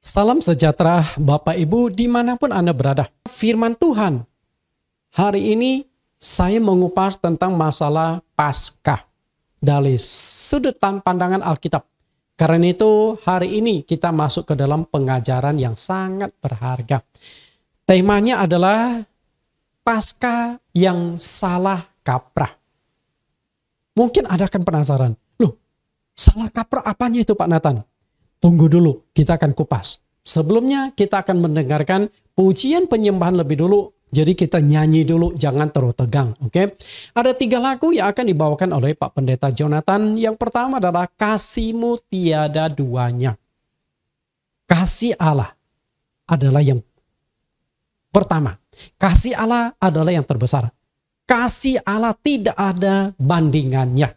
Salam sejahtera Bapak Ibu dimanapun Anda berada. Firman Tuhan, hari ini saya mengupas tentang masalah Paskah dari sudut pandangan Alkitab. Karena itu hari ini kita masuk ke dalam pengajaran yang sangat berharga. Temanya adalah Paskah yang salah kaprah. Mungkin Anda akan penasaran, loh salah kaprah apanya itu Pak Nathan? Tunggu dulu, kita akan kupas. Sebelumnya kita akan mendengarkan pujian penyembahan lebih dulu. Jadi kita nyanyi dulu, jangan terlalu tegang. Oke? Ada 3 lagu yang akan dibawakan oleh Pak Pendeta Jonathan. Yang pertama adalah Kasih-Mu Tiada Duanya. Kasih Allah adalah yang pertama. Kasih Allah adalah yang terbesar. Kasih Allah tidak ada bandingannya.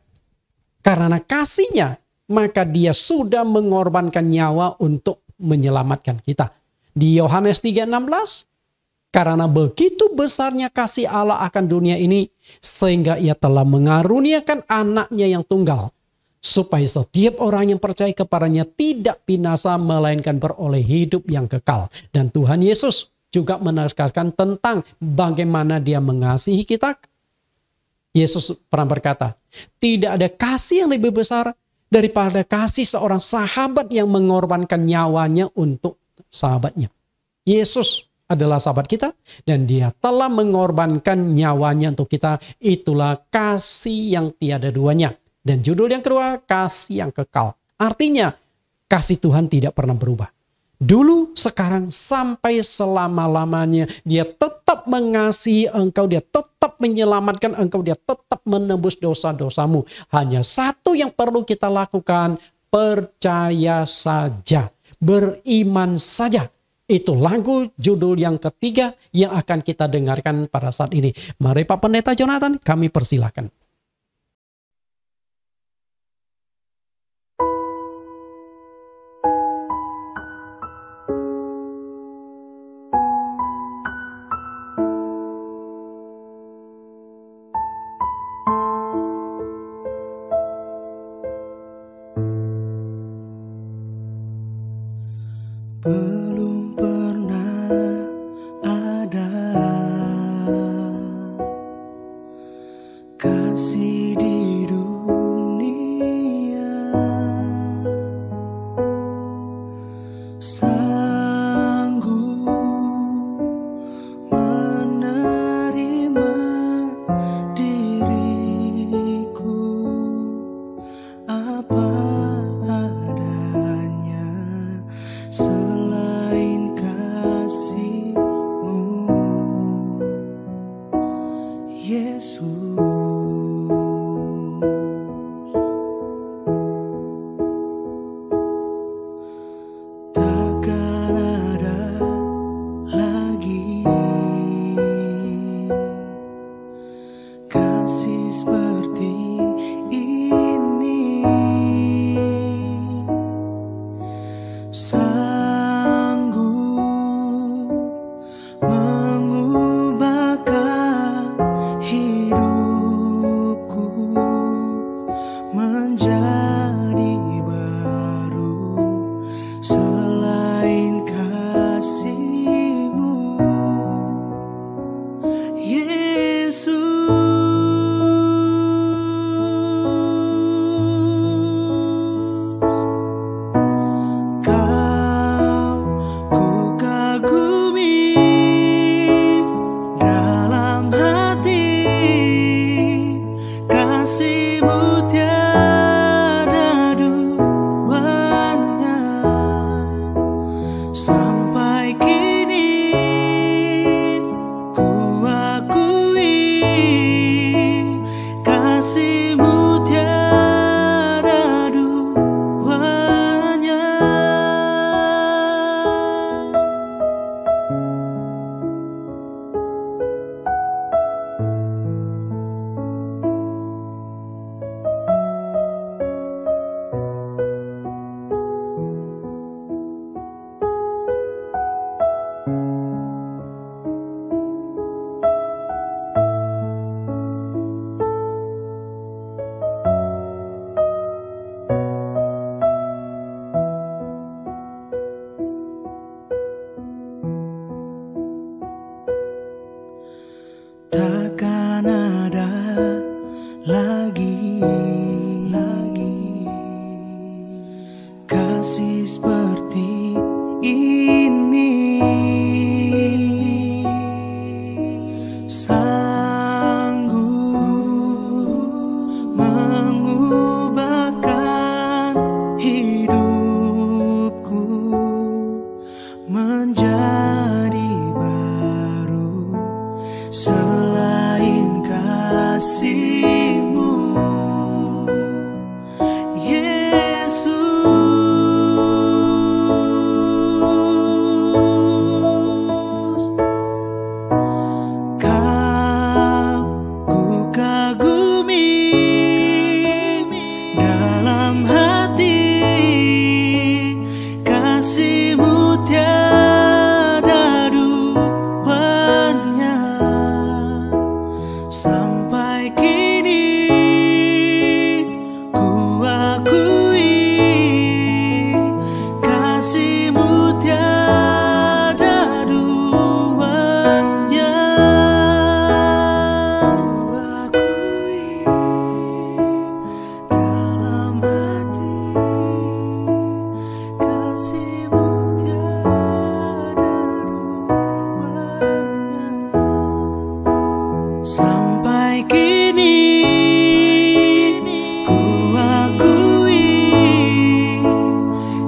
Karena kasihnya, maka dia sudah mengorbankan nyawa untuk menyelamatkan kita. Di Yohanes 3:16, karena begitu besarnya kasih Allah akan dunia ini, sehingga ia telah mengaruniakan anaknya yang tunggal, supaya setiap orang yang percaya kepadanya tidak binasa, melainkan beroleh hidup yang kekal. Dan Tuhan Yesus juga menegaskan tentang bagaimana dia mengasihi kita. Yesus pernah berkata, tidak ada kasih yang lebih besar daripada kasih seorang sahabat yang mengorbankan nyawanya untuk sahabatnya. Yesus adalah sahabat kita dan dia telah mengorbankan nyawanya untuk kita. Itulah kasih yang tiada duanya. Dan judul yang kedua, kasih yang kekal. Artinya kasih Tuhan tidak pernah berubah. Dulu, sekarang, sampai selama-lamanya dia tetap mengasihi engkau, dia tetap menyelamatkan engkau, dia tetap menebus dosa-dosamu. Hanya satu yang perlu kita lakukan, percaya saja, beriman saja. Itu lagu judul yang ketiga yang akan kita dengarkan pada saat ini. Mari Pak Pendeta Jonathan, kami persilahkan. Belum pernah ada kasih lagi. Kasih seperti ini sanggup mengubahkan hidupku menjadi baru. Selain kasih-Mu, Yesus, Kau ku kagumi dalam hati. Kasih-Mu tiada duanya. Sampai kini ku akui kasih-Mu tiada duanya. Ku akui dalam hati kasih-Mu tiada duanya. Sampai kini ku akui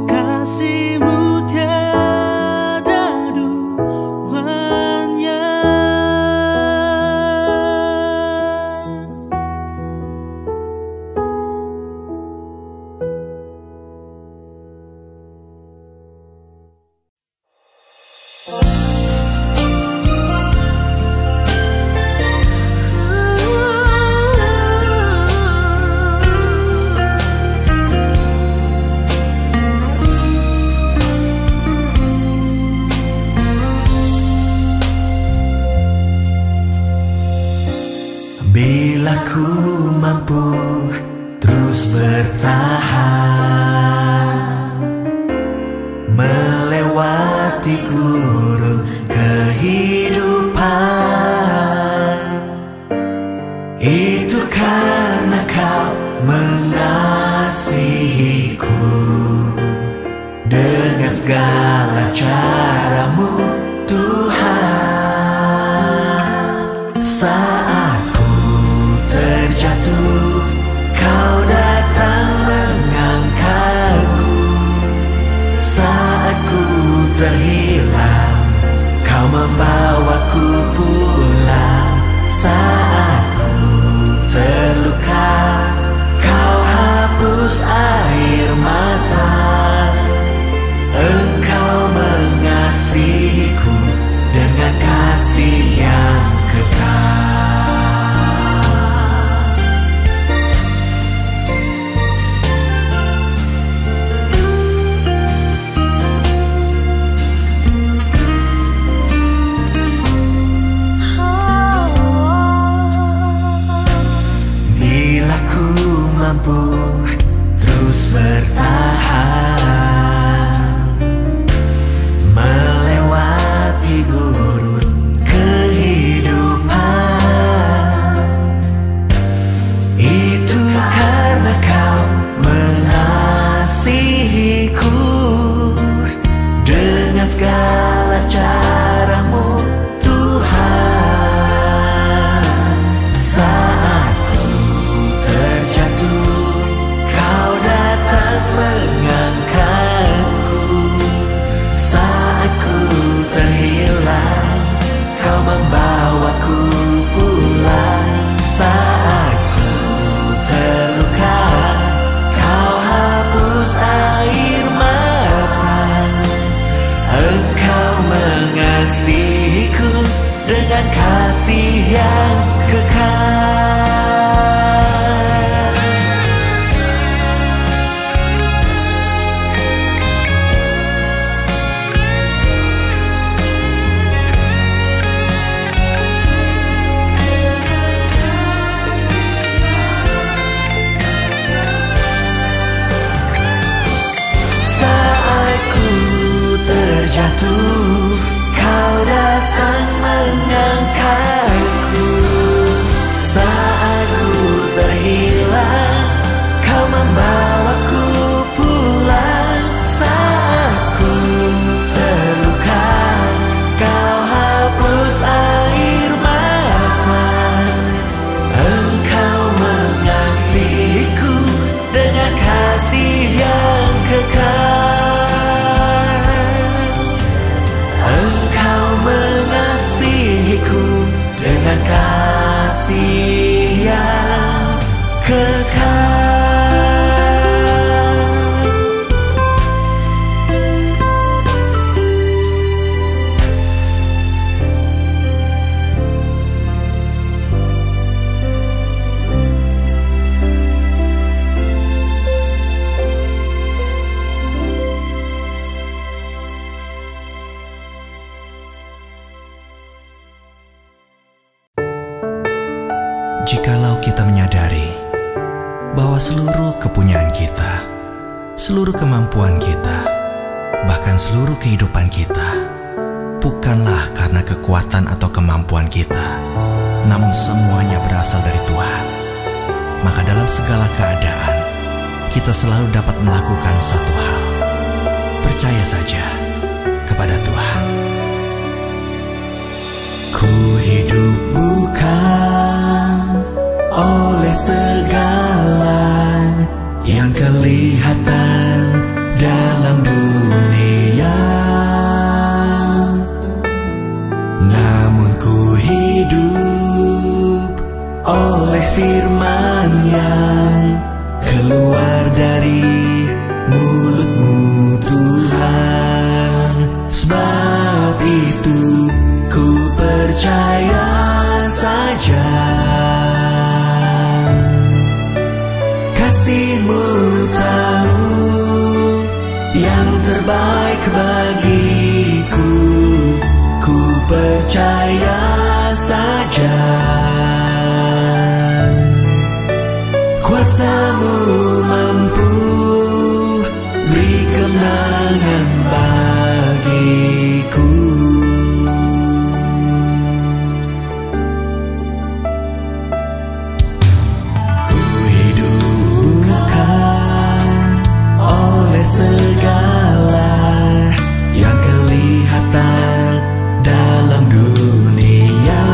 kasih-Mu tiada duanya. Bila ku mampu terus bertahan melewati gurun kehidupan, itu karena Kau mengasihiku dengan segala cara-Mu, Tuhan. Saat ku terjatuh, Kau datang mengangkatku. Saat ku terhilang, Kau membawaku pulang. Saat ku terluka, Kau hapus air mata. Engkau mengasihiku dengan kasih yang kekal. Bila ku mampu terus bertahan melewati gurun kehidupan, itu karena Kau mengasihiku dengan segala cara-Mu, Tuhan. Saat ku terjatuh, Kau datang mengangkatku. Saat ku terhilang, Kau membawaku pulang. Saat ku terluka, Kau hapus air mata. Engkau mengasihiku dengan kasih yang kekal. Saat ku terjatuh, Kau datang mengangkatku. Saat ku terhilang, bahwa seluruh kepunyaan kita, seluruh kemampuan kita, bahkan seluruh kehidupan kita, bukanlah karena kekuatan atau kemampuan kita, namun semuanya berasal dari Tuhan. Maka dalam segala keadaan, kita selalu dapat melakukan satu hal: percaya saja kepada Tuhan. Ku hidup bukan oleh segala yang kelihatan dalam dunia, namun ku hidup oleh firman yang keluar dari mulut-Mu Tuhan. Sebab itu ku percaya saja kasih-Mu tahu yang terbaik bagiku. Ku percaya saja kuasa-Mu mampu beri kemenangan bagiku. Ku hidup bukan oleh segala yang kelihatan dalam dunia,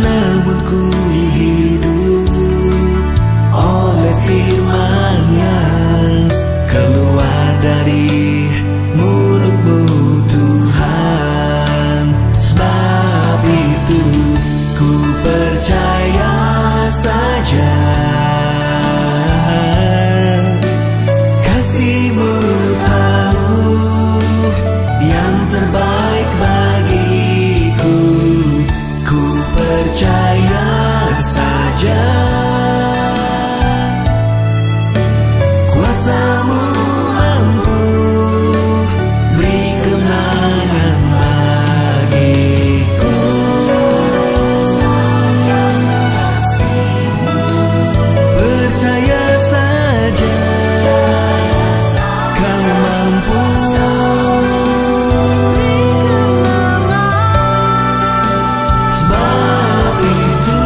namun ku hidup oleh firman yang keluar dari mulut-Mu Tuhan. Sebab itu ku percaya saja kasih-Mu tahu yang terbaik bagiku. Ku percaya saja kuasa-Mu mampu beri kemenangan bagiku. Percaya saja Kau mampu. Sebab itu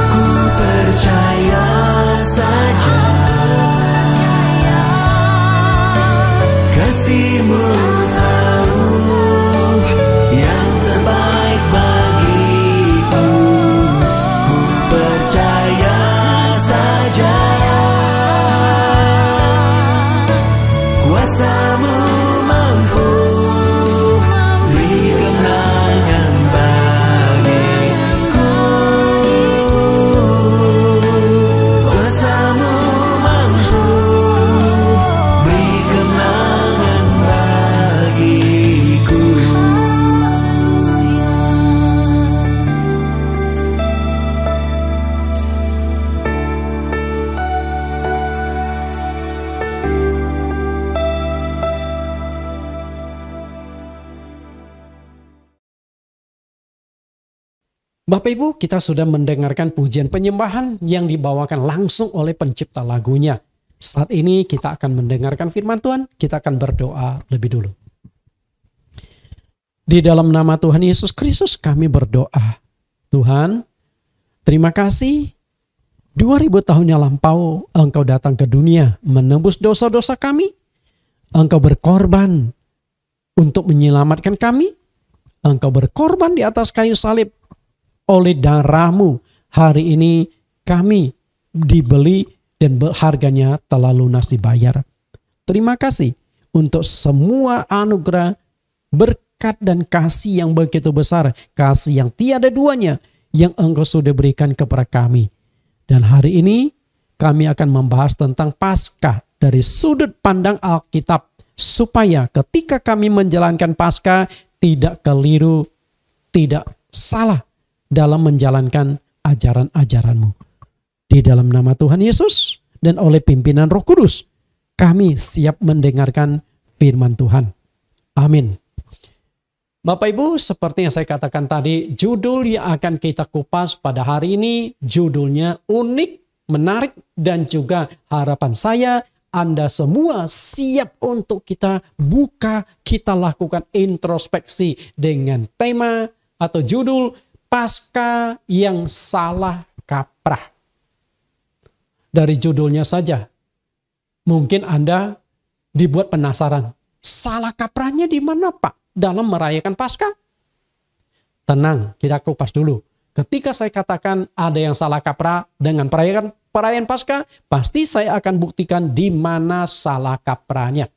ku percaya saja kasih-Mu tahu yang terbaik bagiku. Ku percaya saja kuasa-Mu mampu beri kemenangan bagiku. Kuasa-Mu mampu beri kemenangan bagiku. Bapak Ibu, kita sudah mendengarkan pujian penyembahan yang dibawakan langsung oleh pencipta lagunya. Saat ini kita akan mendengarkan firman Tuhan, kita akan berdoa lebih dulu. Di dalam nama Tuhan Yesus Kristus kami berdoa. Tuhan, terima kasih 2000 tahun yang lampau Engkau datang ke dunia menebus dosa-dosa kami. Engkau berkorban untuk menyelamatkan kami. Engkau berkorban di atas kayu salib. Oleh darah-Mu hari ini kami dibeli dan harganya telah lunas dibayar. Terima kasih untuk semua anugerah, berkat dan kasih yang begitu besar. Kasih yang tiada duanya yang Engkau sudah berikan kepada kami. Dan hari ini kami akan membahas tentang Paskah dari sudut pandang Alkitab. Supaya ketika kami menjalankan Paskah tidak keliru, tidak salah dalam menjalankan ajaran-ajaran-Mu. Di dalam nama Tuhan Yesus dan oleh pimpinan Roh Kudus, kami siap mendengarkan firman Tuhan. Amin. Bapak Ibu, seperti yang saya katakan tadi, judul yang akan kita kupas pada hari ini, judulnya unik, menarik, dan juga harapan saya Anda semua siap untuk kita buka, kita lakukan introspeksi dengan tema atau judul Paskah yang salah kaprah. Dari judulnya saja, mungkin Anda dibuat penasaran. Salah kaprahnya di mana, Pak? Dalam merayakan Paskah? Tenang, kita kupas dulu. Ketika saya katakan ada yang salah kaprah dengan perayaan Paskah, pasti saya akan buktikan di mana salah kaprahnya.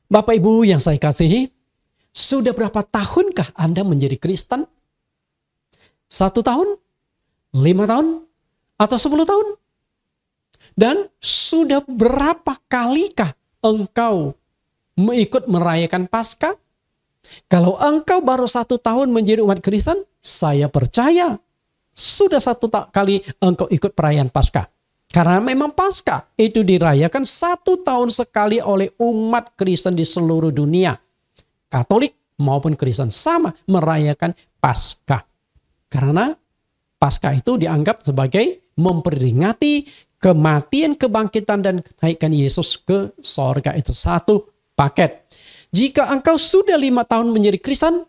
Bapak Ibu yang saya kasihi, sudah berapa tahunkah Anda menjadi Kristen? 1 tahun? 5 tahun? Atau 10 tahun? Dan sudah berapa kalikah engkau mengikut merayakan Paskah? Kalau engkau baru 1 tahun menjadi umat Kristen, saya percaya sudah 1 kali engkau ikut perayaan Paskah. Karena memang Paskah itu dirayakan 1 tahun sekali oleh umat Kristen di seluruh dunia. Katolik maupun Kristen sama merayakan Paskah. Karena Paskah itu dianggap sebagai memperingati kematian, kebangkitan, dan kenaikan Yesus ke sorga. Itu satu paket. Jika engkau sudah 5 tahun menjadi Kristen,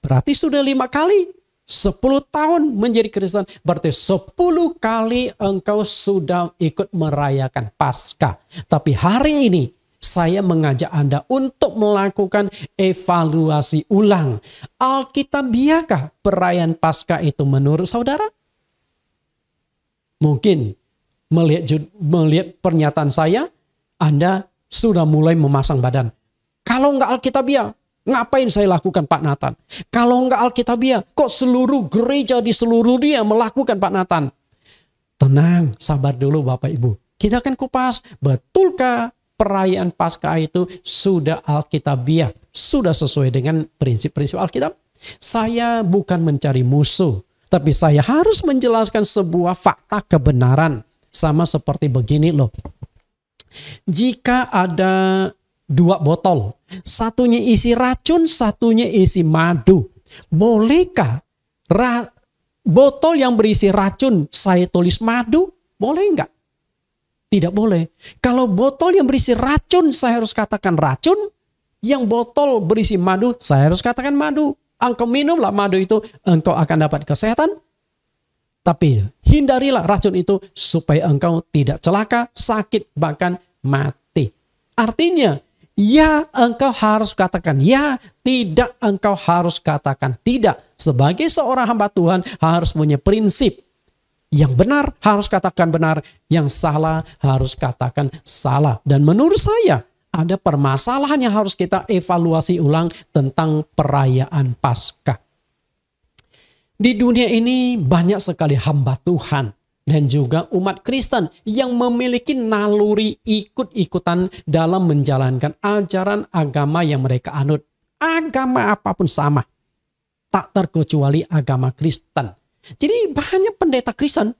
berarti sudah 5 kali. 10 tahun menjadi Kristen, berarti 10 kali engkau sudah ikut merayakan Paskah. Tapi hari ini, saya mengajak Anda untuk melakukan evaluasi ulang. Alkitabiakah perayaan Paskah itu menurut saudara? Mungkin melihat pernyataan saya, Anda sudah mulai memasang badan. Kalau nggak Alkitabiah, ngapain saya lakukan Pak Nathan? Kalau nggak Alkitabiah, kok seluruh gereja di seluruh dunia melakukan Pak Nathan? Tenang, sabar dulu Bapak Ibu. Kita akan kupas, betulkah perayaan Paskah itu sudah Alkitabiah? Sudah sesuai dengan prinsip-prinsip Alkitab? Saya bukan mencari musuh, tapi saya harus menjelaskan sebuah fakta kebenaran. Sama seperti begini loh. Jika ada 2 botol, satunya isi racun, satunya isi madu. Bolehkah botol yang berisi racun saya tulis madu? Boleh enggak? Tidak boleh. Kalau botol yang berisi racun saya harus katakan racun, yang botol berisi madu saya harus katakan madu. Engkau minumlah madu itu, engkau akan dapat kesehatan. Tapi hindarilah racun itu supaya engkau tidak celaka, sakit, bahkan mati. Artinya, ya engkau harus katakan ya, tidak engkau harus katakan tidak. Sebagai seorang hamba Tuhan harus punya prinsip. Yang benar harus katakan benar, yang salah harus katakan salah. Dan menurut saya ada permasalahan yang harus kita evaluasi ulang tentang perayaan Paskah. Di dunia ini banyak sekali hamba Tuhan dan juga umat Kristen yang memiliki naluri ikut-ikutan dalam menjalankan ajaran agama yang mereka anut. Agama apapun sama, tak terkecuali agama Kristen. Jadi banyak pendeta Kristen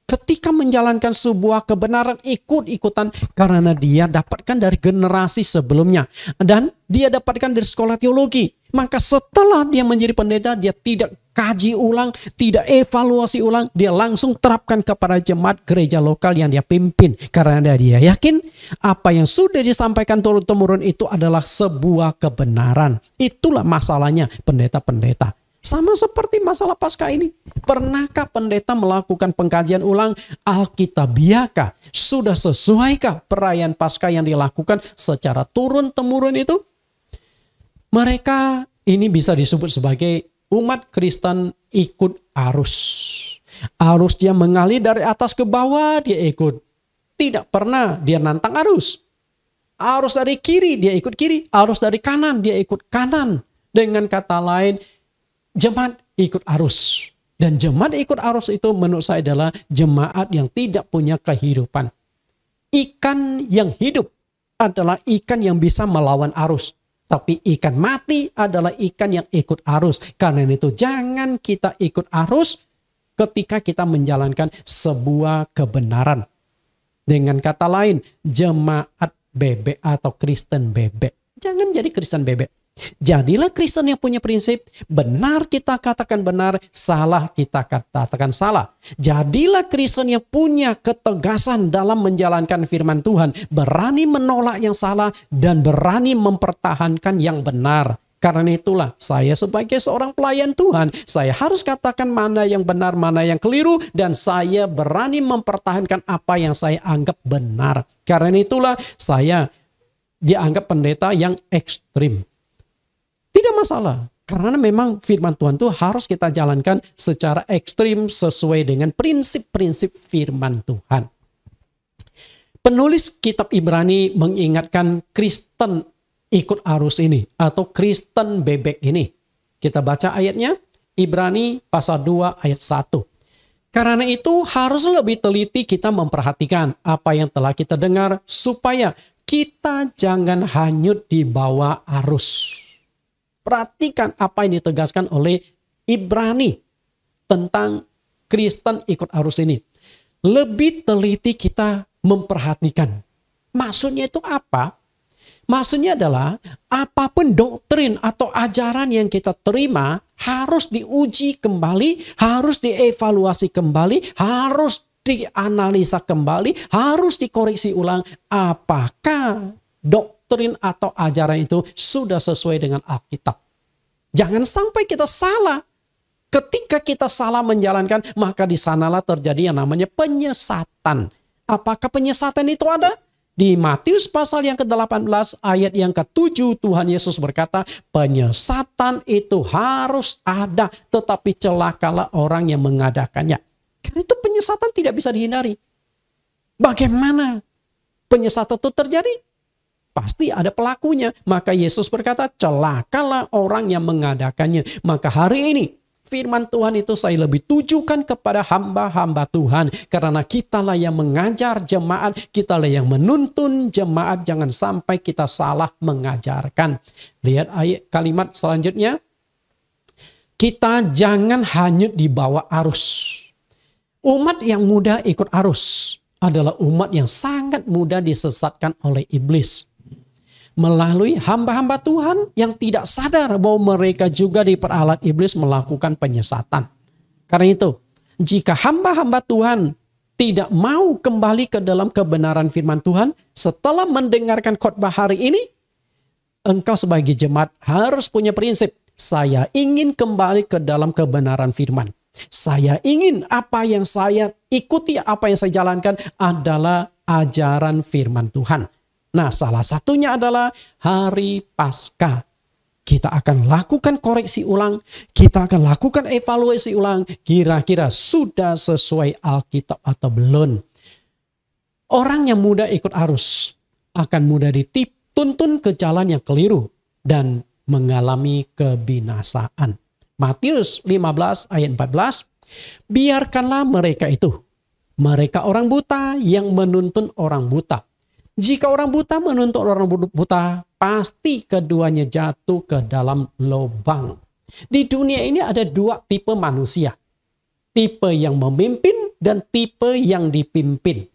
ketika menjalankan sebuah kebenaran ikut-ikutan karena dia dapatkan dari generasi sebelumnya. Dan dia dapatkan dari sekolah teologi. Maka setelah dia menjadi pendeta, dia tidak kaji ulang, tidak evaluasi ulang. Dia langsung terapkan kepada jemaat gereja lokal yang dia pimpin. Karena dia yakin apa yang sudah disampaikan turun-temurun itu adalah sebuah kebenaran. Itulah masalahnya pendeta-pendeta. Sama seperti masalah Paskah ini. Pernahkah pendeta melakukan pengkajian ulang Alkitabiakah? Sudah sesuaikah perayaan Paskah yang dilakukan secara turun-temurun itu? Mereka ini bisa disebut sebagai umat Kristen ikut arus. Arusnya mengalir dari atas ke bawah, dia ikut. Tidak pernah dia nantang arus. Arus dari kiri, dia ikut kiri. Arus dari kanan, dia ikut kanan. Dengan kata lain, jemaat ikut arus. Dan jemaat ikut arus itu menurut saya adalah jemaat yang tidak punya kehidupan. Ikan yang hidup adalah ikan yang bisa melawan arus. Tapi ikan mati adalah ikan yang ikut arus. Karena itu jangan kita ikut arus ketika kita menjalankan sebuah kebenaran. Dengan kata lain, jemaat bebek atau Kristen bebek. Jangan jadi Kristen bebek. Jadilah Kristen yang punya prinsip, benar kita katakan benar, salah kita katakan salah. Jadilah Kristen yang punya ketegasan dalam menjalankan firman Tuhan, berani menolak yang salah dan berani mempertahankan yang benar. Karena itulah saya sebagai seorang pelayan Tuhan, saya harus katakan mana yang benar, mana yang keliru, dan saya berani mempertahankan apa yang saya anggap benar. Karena itulah saya dianggap pendeta yang ekstrim. Tidak masalah, karena memang firman Tuhan itu harus kita jalankan secara ekstrim sesuai dengan prinsip-prinsip firman Tuhan. Penulis kitab Ibrani mengingatkan Kristen ikut arus ini atau Kristen bebek ini. Kita baca ayatnya, Ibrani pasal 2 ayat 1. Karena itu harus lebih teliti kita memperhatikan apa yang telah kita dengar supaya kita jangan hanyut di bawah arus. Perhatikan apa yang ditegaskan oleh Ibrani tentang Kristen ikut arus ini. Lebih teliti kita memperhatikan. Maksudnya itu apa? Maksudnya adalah apapun doktrin atau ajaran yang kita terima harus diuji kembali, harus dievaluasi kembali, harus dianalisa kembali, harus dikoreksi ulang. Apakah doktrin atau ajaran itu sudah sesuai dengan Alkitab? Jangan sampai kita salah. Ketika kita salah menjalankan, maka di sanalah terjadi yang namanya penyesatan. Apakah penyesatan itu ada? Di Matius pasal yang ke-18 ayat yang ke-7 Tuhan Yesus berkata, penyesatan itu harus ada, tetapi celakalah orang yang mengadakannya. Karena itu penyesatan tidak bisa dihindari. Bagaimana penyesatan itu terjadi? Pasti ada pelakunya. Maka Yesus berkata, celakalah orang yang mengadakannya. Maka hari ini firman Tuhan itu saya lebih tujukan kepada hamba-hamba Tuhan. Karena kitalah yang mengajar jemaat, kitalah yang menuntun jemaat. Jangan sampai kita salah mengajarkan. Lihat ayat kalimat selanjutnya. Kita jangan hanyut di bawah arus. Umat yang mudah ikut arus adalah umat yang sangat mudah disesatkan oleh iblis. Melalui hamba-hamba Tuhan yang tidak sadar bahwa mereka juga diperalat iblis melakukan penyesatan. Karena itu, jika hamba-hamba Tuhan tidak mau kembali ke dalam kebenaran firman Tuhan, setelah mendengarkan khotbah hari ini, engkau sebagai jemaat harus punya prinsip, saya ingin kembali ke dalam kebenaran firman. Saya ingin apa yang saya ikuti, apa yang saya jalankan adalah ajaran firman Tuhan. Nah, salah satunya adalah hari Paskah. Kita akan lakukan koreksi ulang. Kita akan lakukan evaluasi ulang. Kira-kira sudah sesuai Alkitab atau belum. Orang yang mudah ikut arus akan mudah dituntun ke jalan yang keliru dan mengalami kebinasaan. Matius 15 ayat 14. Biarkanlah mereka itu. Mereka orang buta yang menuntun orang buta. Jika orang buta menuntut orang buta, pasti keduanya jatuh ke dalam lubang. Di dunia ini ada dua tipe manusia. Tipe yang memimpin dan tipe yang dipimpin.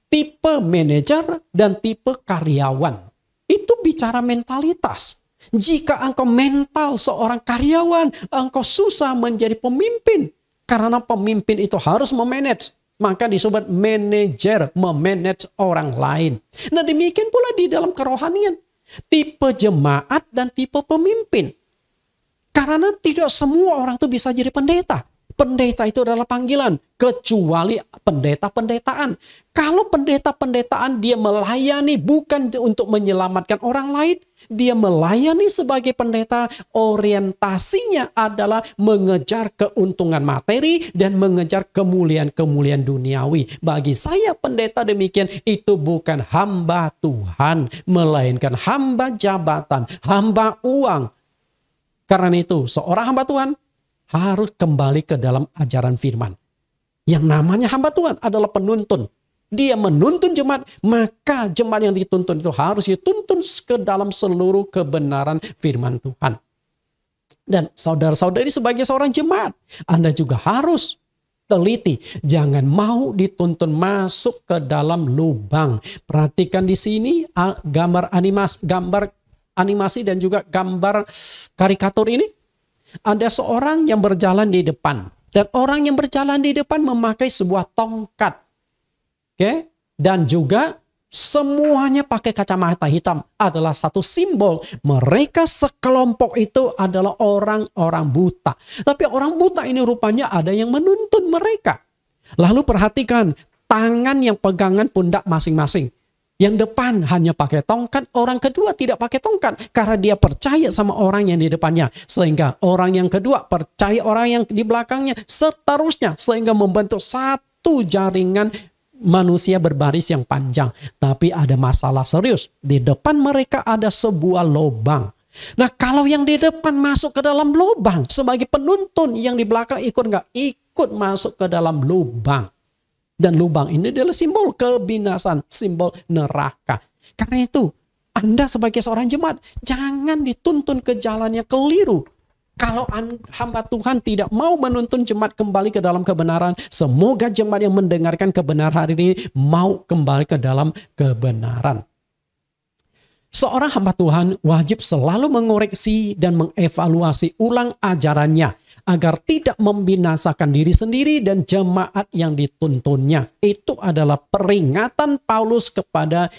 Tipe manajer dan tipe karyawan. Itu bicara mentalitas. Jika engkau mental seorang karyawan, engkau susah menjadi pemimpin. Karena pemimpin itu harus memanage. Maka disebut manajer, memanage orang lain. Nah, demikian pula di dalam kerohanian. Tipe jemaat dan tipe pemimpin. Karena tidak semua orang itu bisa jadi pendeta. Pendeta itu adalah panggilan, kecuali pendeta-pendetaan. Kalau pendeta-pendetaan dia melayani bukan untuk menyelamatkan orang lain, dia melayani sebagai pendeta, orientasinya adalah mengejar keuntungan materi dan mengejar kemuliaan-kemuliaan duniawi. Bagi saya pendeta demikian, itu bukan hamba Tuhan, melainkan hamba jabatan, hamba uang. Karena itu, seorang hamba Tuhan harus kembali ke dalam ajaran firman. Yang namanya hamba Tuhan adalah penuntun. Dia menuntun jemaat, maka jemaat yang dituntun itu harus dituntun ke dalam seluruh kebenaran firman Tuhan. Dan saudara-saudari sebagai seorang jemaat, Anda juga harus teliti. Jangan mau dituntun masuk ke dalam lubang. Perhatikan di sini gambar animasi dan juga gambar karikatur ini? Ada seorang yang berjalan di depan. Dan orang yang berjalan di depan memakai sebuah tongkat. Oke? Dan juga semuanya pakai kacamata hitam. Adalah satu simbol. Mereka sekelompok itu adalah orang-orang buta. Tapi orang buta ini rupanya ada yang menuntun mereka. Lalu perhatikan, tangan yang pegangan pundak masing-masing. Yang depan hanya pakai tongkat, orang kedua tidak pakai tongkat. Karena dia percaya sama orang yang di depannya. Sehingga orang yang kedua percaya orang yang di belakangnya. Seterusnya, sehingga membentuk satu jaringan manusia berbaris yang panjang. Tapi ada masalah serius. Di depan mereka ada sebuah lubang. Nah, kalau yang di depan masuk ke dalam lubang, sebagai penuntun, yang di belakang ikut nggak? Ikut masuk ke dalam lubang. Dan lubang ini adalah simbol kebinasan, simbol neraka. Karena itu, Anda sebagai seorang jemaat, jangan dituntun ke jalan yang keliru. Kalau hamba Tuhan tidak mau menuntun jemaat kembali ke dalam kebenaran, semoga jemaat yang mendengarkan kebenaran hari ini mau kembali ke dalam kebenaran. Seorang hamba Tuhan wajib selalu mengoreksi dan mengevaluasi ulang ajarannya agar tidak membinasakan diri sendiri dan jemaat yang dituntunnya. Itu adalah peringatan Paulus kepada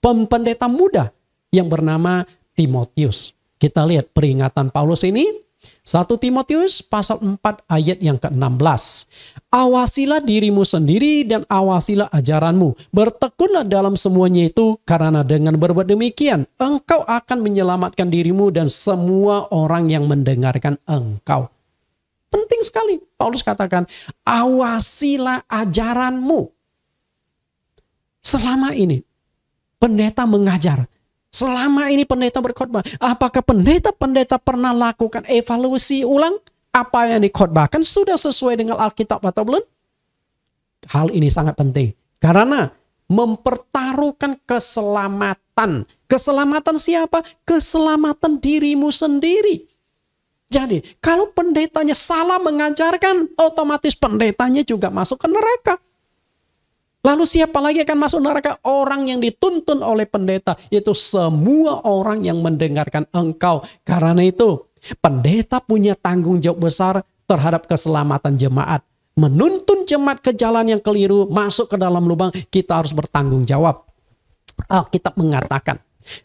pendeta muda yang bernama Timotius. Kita lihat peringatan Paulus ini. 1 Timotius pasal 4 ayat yang ke-16. Awasilah dirimu sendiri dan awasilah ajaranmu. Bertekunlah dalam semuanya itu, karena dengan berbuat demikian engkau akan menyelamatkan dirimu dan semua orang yang mendengarkan engkau. Penting sekali. Paulus katakan, awasilah ajaranmu. Selama ini pendeta mengajar. Selama ini pendeta berkhotbah, apakah pendeta-pendeta pernah lakukan evaluasi ulang? Apa yang dikhotbahkan sudah sesuai dengan Alkitab atau belum? Hal ini sangat penting. Karena mempertaruhkan keselamatan. Keselamatan siapa? Keselamatan dirimu sendiri. Jadi, kalau pendetanya salah mengajarkan, otomatis pendetanya juga masuk ke neraka. Lalu siapa lagi akan masuk neraka? Orang yang dituntun oleh pendeta. Yaitu semua orang yang mendengarkan engkau. Karena itu pendeta punya tanggung jawab besar terhadap keselamatan jemaat. Menuntun jemaat ke jalan yang keliru, masuk ke dalam lubang, kita harus bertanggung jawab. Alkitab mengatakan,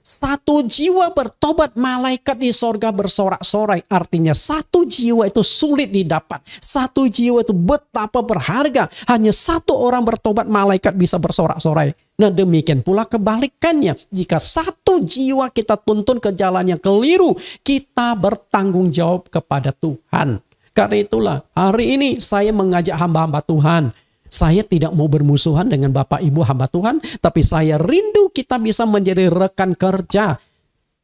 satu jiwa bertobat, malaikat di sorga bersorak-sorai. Artinya satu jiwa itu sulit didapat. Satu jiwa itu betapa berharga. Hanya satu orang bertobat, malaikat bisa bersorak-sorai. Nah, demikian pula kebalikannya. Jika satu jiwa kita tuntun ke jalan yang keliru, kita bertanggung jawab kepada Tuhan. Karena itulah hari ini saya mengajak hamba-hamba Tuhan. Saya tidak mau bermusuhan dengan Bapak Ibu hamba Tuhan, tapi saya rindu kita bisa menjadi rekan kerja.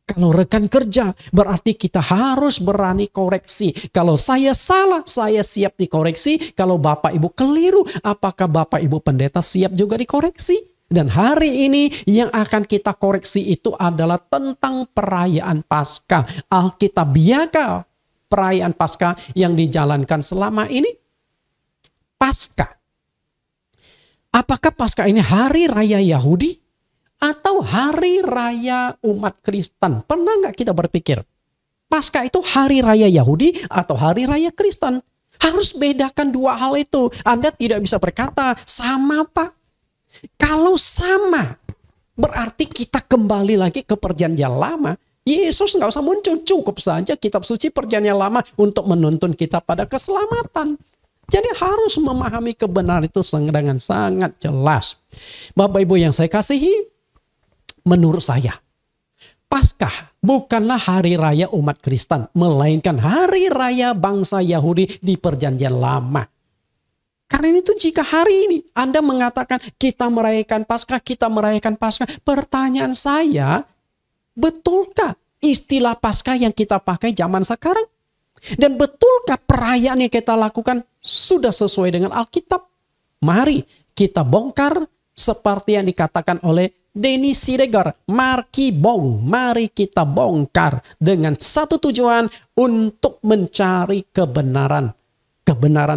Kalau rekan kerja, berarti kita harus berani koreksi. Kalau saya salah, saya siap dikoreksi. Kalau Bapak Ibu keliru, apakah Bapak Ibu pendeta siap juga dikoreksi? Dan hari ini yang akan kita koreksi itu adalah tentang perayaan Paskah. Alkitabiakah perayaan Paskah yang dijalankan selama ini? Paskah. Apakah Paskah ini hari raya Yahudi atau hari raya umat Kristen? Pernah nggak kita berpikir? Paskah itu hari raya Yahudi atau hari raya Kristen? Harus bedakan dua hal itu. Anda tidak bisa berkata sama Pak. Kalau sama, berarti kita kembali lagi ke perjanjian lama. Yesus nggak usah muncul, cukup saja kitab suci perjanjian lama untuk menuntun kita pada keselamatan. Jadi harus memahami kebenaran itu dengan sangat jelas. Bapak Ibu yang saya kasihi, menurut saya, Paskah bukanlah hari raya umat Kristen, melainkan hari raya bangsa Yahudi di perjanjian lama. Karena itu jika hari ini Anda mengatakan kita merayakan Paskah, pertanyaan saya, betulkah istilah Paskah yang kita pakai zaman sekarang? Dan betulkah perayaan yang kita lakukan sudah sesuai dengan Alkitab? Mari kita bongkar seperti yang dikatakan oleh Denny Siregar. Mari kita bongkar dengan satu tujuan untuk mencari kebenaran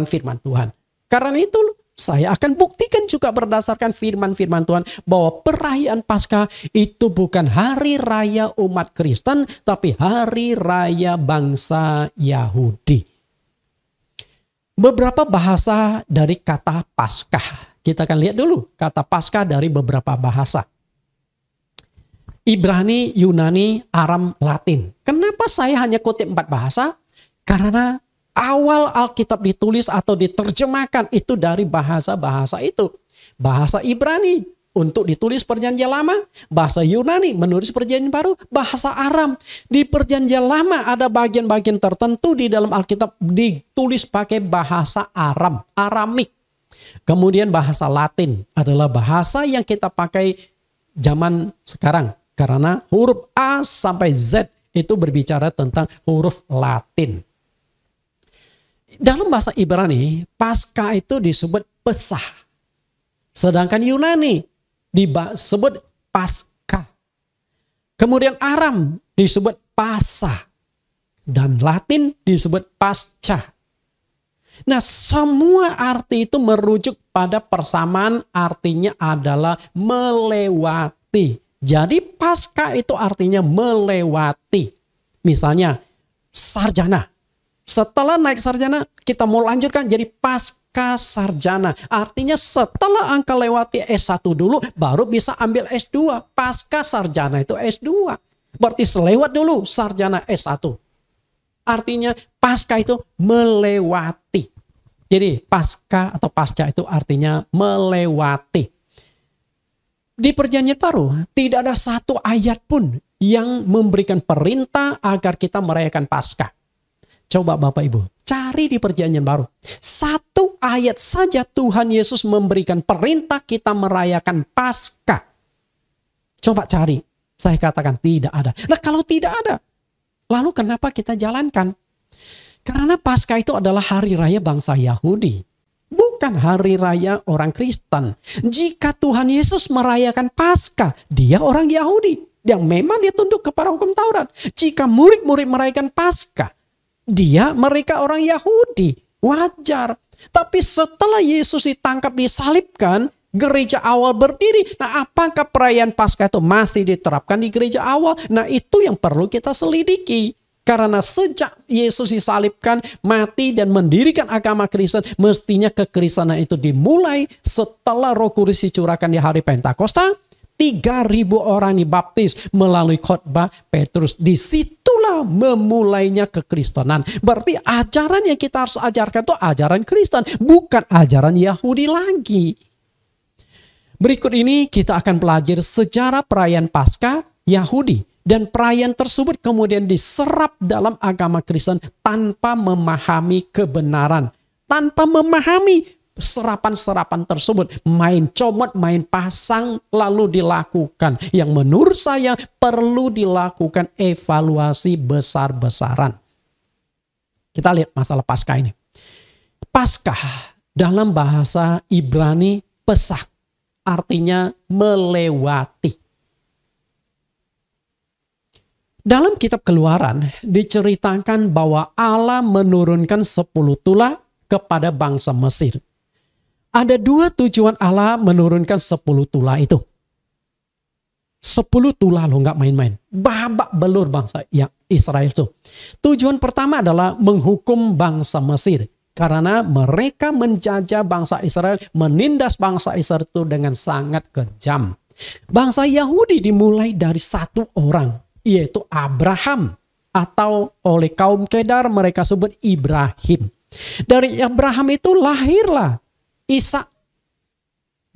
firman Tuhan. Karena itu Saya akan buktikan juga berdasarkan firman-firman Tuhan bahwa perayaan Paskah itu bukan hari raya umat Kristen, tapi hari raya bangsa Yahudi. Beberapa bahasa dari kata Paskah. Kita akan lihat dulu kata Paskah dari beberapa bahasa. Ibrani, Yunani, Aram, Latin. Kenapa saya hanya kutip 4 bahasa? Karena awal Alkitab ditulis atau diterjemahkan itu dari bahasa-bahasa itu. Bahasa Ibrani untuk ditulis perjanjian lama, bahasa Yunani menulis perjanjian baru, bahasa Aram. Di perjanjian lama ada bagian-bagian tertentu di dalam Alkitab ditulis pakai bahasa Aram, Aramik. Kemudian bahasa Latin adalah bahasa yang kita pakai zaman sekarang. Karena huruf A sampai Z itu berbicara tentang huruf Latin. Dalam bahasa Ibrani, Paskah itu disebut Pesah. Sedangkan Yunani disebut Paskah. Kemudian Aram disebut Pasah. Dan Latin disebut Pasca. Nah, semua arti itu merujuk pada persamaan, artinya adalah melewati. Jadi Paskah itu artinya melewati. Misalnya sarjana. Setelah naik sarjana kita mau lanjutkan jadi pasca sarjana. Artinya setelah engkau lewati S1 dulu baru bisa ambil S2. Pasca sarjana itu S2. Berarti selewat dulu sarjana S1. Artinya pasca itu melewati. Jadi pasca atau pasca itu artinya melewati. Di perjanjian baru tidak ada satu ayat pun yang memberikan perintah agar kita merayakan Paskah. Coba Bapak Ibu cari di perjanjian baru. Satu ayat saja Tuhan Yesus memberikan perintah kita merayakan Paskah. Coba cari. Saya katakan tidak ada. Nah kalau tidak ada, lalu kenapa kita jalankan? Karena Paskah itu adalah hari raya bangsa Yahudi. Bukan hari raya orang Kristen. Jika Tuhan Yesus merayakan Paskah, dia orang Yahudi yang memang dia tunduk kepada hukum Taurat. Jika murid-murid merayakan Paskah, mereka orang Yahudi. Wajar. Tapi setelah Yesus ditangkap, disalibkan, gereja awal berdiri. Nah, apakah perayaan Paskah itu masih diterapkan di gereja awal? Nah, itu yang perlu kita selidiki. Karena sejak Yesus disalibkan, mati dan mendirikan agama Kristen, mestinya kekristenan itu dimulai setelah Roh Kudus dicurahkan di hari Pentakosta. 3.000 orang dibaptis melalui khotbah Petrus. Disitulah memulainya kekristenan. Berarti ajaran yang kita harus ajarkan itu ajaran Kristen, bukan ajaran Yahudi lagi. Berikut ini kita akan pelajari sejarah perayaan Paskah Yahudi. Dan perayaan tersebut kemudian diserap dalam agama Kristen tanpa memahami kebenaran. Tanpa memahami serapan-serapan tersebut. Main comot, main pasang lalu dilakukan. Yang menurut saya perlu dilakukan evaluasi besar-besaran. Kita lihat masalah Paskah ini. Paskah dalam bahasa Ibrani Pesach. Artinya melewati. Dalam kitab Keluaran diceritakan bahwa Allah menurunkan 10 tulah kepada bangsa Mesir. Ada 2 tujuan Allah menurunkan 10 tulah itu. 10 tulah loh, nggak main-main. Babak belur bangsa Israel itu. Tujuan pertama adalah menghukum bangsa Mesir. Karena mereka menjajah bangsa Israel, menindas bangsa Israel itu dengan sangat kejam. Bangsa Yahudi dimulai dari 1 orang. Yaitu Abraham, atau oleh kaum Kedar mereka sebut Ibrahim. Dari Abraham itu lahirlah Ishak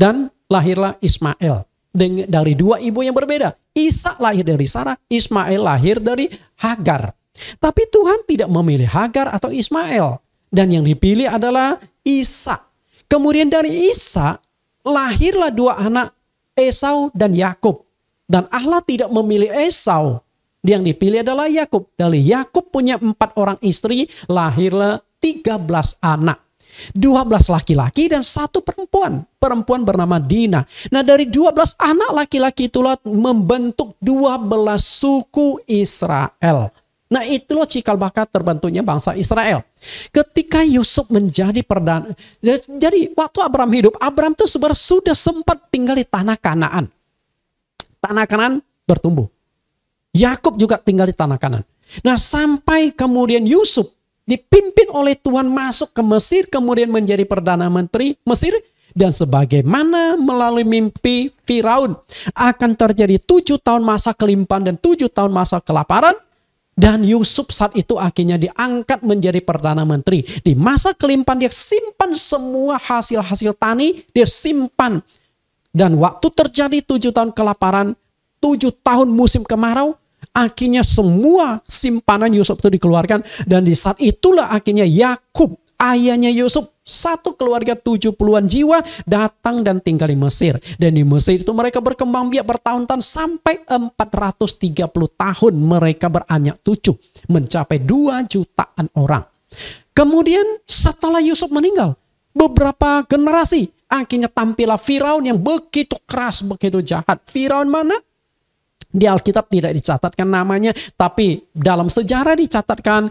dan lahirlah Ismail. Dari 2 ibu yang berbeda. Ishak lahir dari Sarah, Ismail lahir dari Hagar. Tapi Tuhan tidak memilih Hagar atau Ismail. Dan yang dipilih adalah Ishak. Kemudian dari Ishak lahirlah 2 anak, Esau dan Yakub. Dan Allah tidak memilih Esau. Yang dipilih adalah Yakub. Dari Yakub punya 4 orang istri, lahirlah 13 anak. 12 laki-laki dan 1 perempuan. Perempuan bernama Dina. Nah, dari 12 anak laki-laki itulah membentuk 12 suku Israel. Nah itulah cikal bakal terbentuknya bangsa Israel. Ketika Yusuf menjadi perdana. Jadi waktu Abraham hidup, Abraham itu sebenarnya sudah sempat tinggal di tanah Kanaan. Tanah Kanaan bertumbuh. Yakub juga tinggal di tanah Kanaan. Nah sampai kemudian Yusuf dipimpin oleh Tuhan masuk ke Mesir, kemudian menjadi Perdana Menteri Mesir. Dan sebagaimana melalui mimpi Firaun akan terjadi 7 tahun masa kelimpahan dan 7 tahun masa kelaparan. Dan Yusuf saat itu akhirnya diangkat menjadi Perdana Menteri. Di masa kelimpahan dia simpan semua hasil-hasil tani, dia simpan. Dan waktu terjadi 7 tahun kelaparan, 7 tahun musim kemarau, akhirnya semua simpanan Yusuf itu dikeluarkan. Dan di saat itulah akhirnya Yakub, ayahnya Yusuf, satu keluarga 70-an jiwa datang dan tinggal di Mesir. Dan di Mesir itu mereka berkembang biak bertahun-tahun sampai 430 tahun mereka beranyak cucu. Mencapai 2 jutaan orang. Kemudian setelah Yusuf meninggal, beberapa generasi akhirnya tampillah Firaun yang begitu keras, begitu jahat. Firaun mana? Di Alkitab tidak dicatatkan namanya, tapi dalam sejarah dicatatkan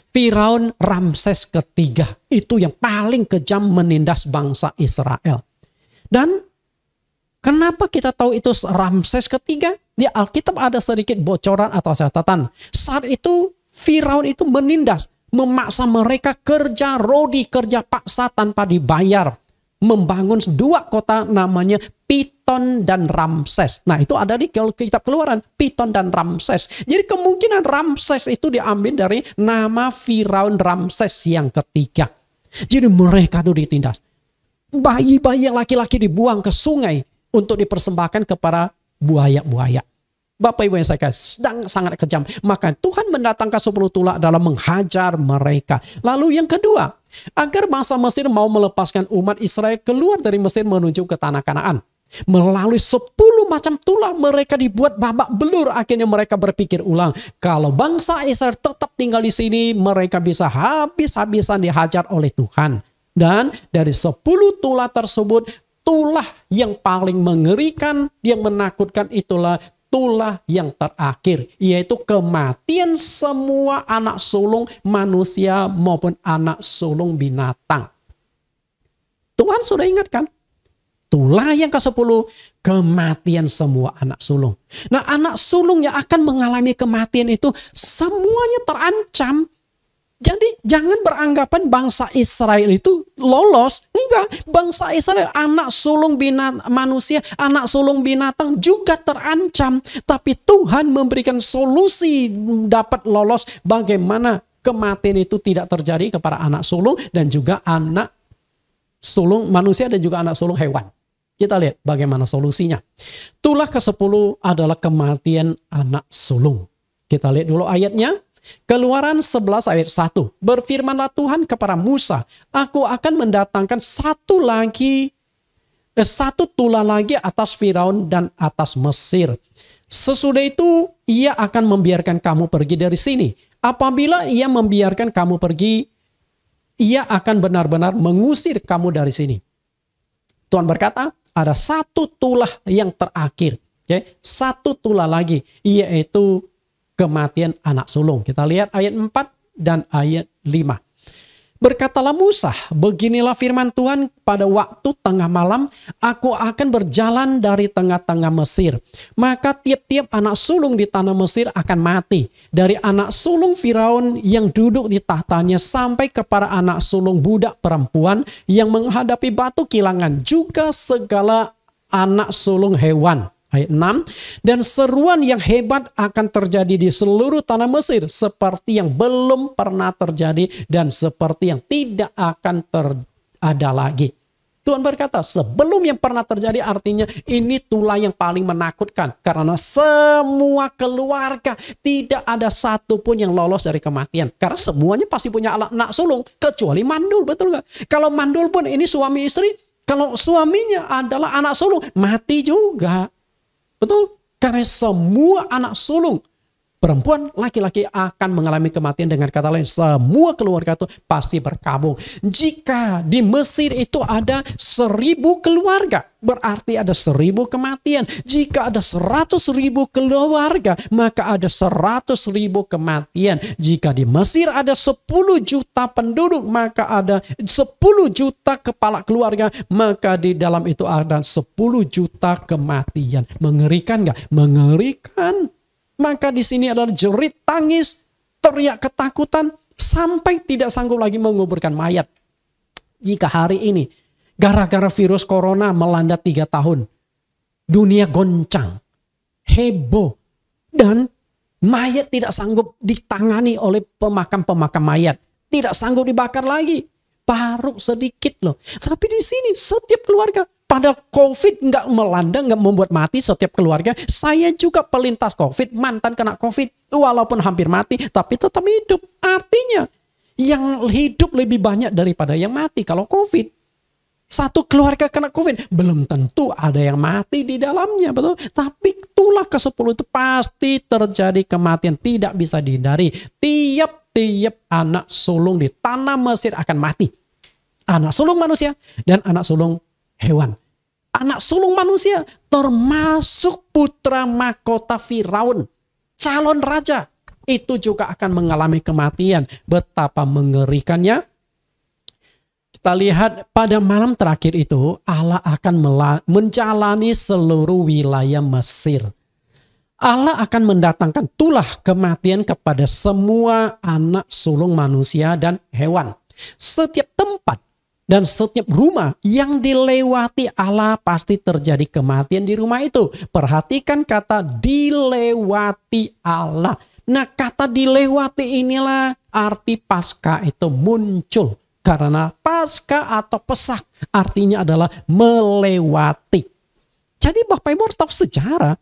Firaun Ramses ketiga. Itu yang paling kejam menindas bangsa Israel. Dan kenapa kita tahu itu Ramses ketiga? Di Alkitab ada sedikit bocoran atau catatan. Saat itu Firaun itu menindas, memaksa mereka kerja rodi, kerja paksa tanpa dibayar. Membangun 2 kota namanya Piton dan Ramses. Nah itu ada di kitab Keluaran, Piton dan Ramses. Jadi kemungkinan Ramses itu diambil dari nama Firaun Ramses yang ketiga. Jadi mereka itu ditindas. Bayi-bayi yang laki-laki dibuang ke sungai untuk dipersembahkan kepada buaya-buaya. Bapak Ibu yang saya kasih, sedang sangat kejam. Maka Tuhan mendatangkan 10 tulah dalam menghajar mereka. Lalu yang kedua, agar bangsa Mesir mau melepaskan umat Israel keluar dari Mesir menuju ke tanah Kanaan. Melalui 10 macam tulah mereka dibuat babak belur. Akhirnya mereka berpikir ulang. Kalau bangsa Israel tetap tinggal di sini, mereka bisa habis-habisan dihajar oleh Tuhan. Dan dari 10 tulah tersebut, tulah yang paling mengerikan, yang menakutkan itulah tulah yang terakhir, yaitu kematian semua anak sulung manusia maupun anak sulung binatang. Tuhan sudah ingatkan. Tulah yang ke-10, kematian semua anak sulung. Nah anak sulung yang akan mengalami kematian itu semuanya terancam. Jadi jangan beranggapan bangsa Israel itu lolos. Enggak, bangsa Israel anak sulung manusia, anak sulung binatang juga terancam. Tapi Tuhan memberikan solusi dapat lolos bagaimana kematian itu tidak terjadi kepada anak sulung dan juga anak sulung manusia dan juga anak sulung hewan. Kita lihat bagaimana solusinya. Tulah ke-10 adalah kematian anak sulung. Kita lihat dulu ayatnya. Keluaran 11 ayat 1. Berfirmanlah Tuhan kepada Musa, aku akan mendatangkan satu tulah lagi atas Firaun dan atas Mesir. Sesudah itu ia akan membiarkan kamu pergi dari sini. Apabila ia membiarkan kamu pergi, ia akan benar-benar mengusir kamu dari sini. Tuhan berkata, ada satu tulah yang terakhir. Okay? Satu tulah lagi, yaitu kematian anak sulung. Kita lihat ayat 4 dan ayat 5. Berkatalah Musa, beginilah firman Tuhan, pada waktu tengah malam, aku akan berjalan dari tengah-tengah Mesir. Maka tiap-tiap anak sulung di tanah Mesir akan mati. Dari anak sulung Firaun yang duduk di tahtanya sampai kepada anak sulung budak perempuan yang menghadapi batu kilangan. Juga segala anak sulung hewan. Ayat 6, dan seruan yang hebat akan terjadi di seluruh tanah Mesir seperti yang belum pernah terjadi dan seperti yang tidak akan ada lagi. Tuhan berkata, sebelum yang pernah terjadi artinya ini tulah yang paling menakutkan. Karena semua keluarga tidak ada satupun yang lolos dari kematian. Karena semuanya pasti punya anak sulung, kecuali mandul, betul nggak? Kalau mandul pun ini suami istri, kalau suaminya adalah anak sulung, mati juga. Betul? Karena semua anak sulung perempuan, laki-laki akan mengalami kematian. Dengan kata lain, semua keluarga itu pasti berkabung. Jika di Mesir itu ada 1000 keluarga, berarti ada 1000 kematian. Jika ada 100.000 keluarga, maka ada 100.000 kematian. Jika di Mesir ada 10 juta penduduk, maka ada 10 juta kepala keluarga, maka di dalam itu ada 10 juta kematian. Mengerikan nggak? Mengerikan. Maka di sini adalah jerit tangis, teriak ketakutan, sampai tidak sanggup lagi menguburkan mayat. Jika hari ini, gara-gara virus corona melanda 3 tahun, dunia goncang, heboh, dan mayat tidak sanggup ditangani oleh pemakam-pemakam mayat. Tidak sanggup dibakar lagi. Baru sedikit loh. Tapi di sini setiap keluarga, pada COVID nggak melanda, nggak membuat mati setiap keluarga. Saya juga pelintas COVID, mantan kena COVID, walaupun hampir mati, tapi tetap hidup. Artinya, yang hidup lebih banyak daripada yang mati kalau COVID. Satu keluarga kena COVID, belum tentu ada yang mati di dalamnya, betul? Tapi tulah ke-10 itu pasti terjadi kematian, tidak bisa dihindari. Tiap anak sulung di tanah Mesir akan mati. Anak sulung manusia dan anak sulung hewan. Anak sulung manusia termasuk putra mahkota Firaun, calon raja, itu juga akan mengalami kematian. Betapa mengerikannya. Kita lihat pada malam terakhir itu Allah akan menjalani seluruh wilayah Mesir. Allah akan mendatangkan tulah kematian kepada semua anak sulung manusia dan hewan. Setiap tempat dan setiap rumah yang dilewati Allah pasti terjadi kematian di rumah itu. Perhatikan kata dilewati Allah. Nah, kata dilewati inilah arti Paskah itu muncul. Karena Paskah atau Pesak artinya adalah melewati. Jadi Bapak Ibu harus tahu sejarah.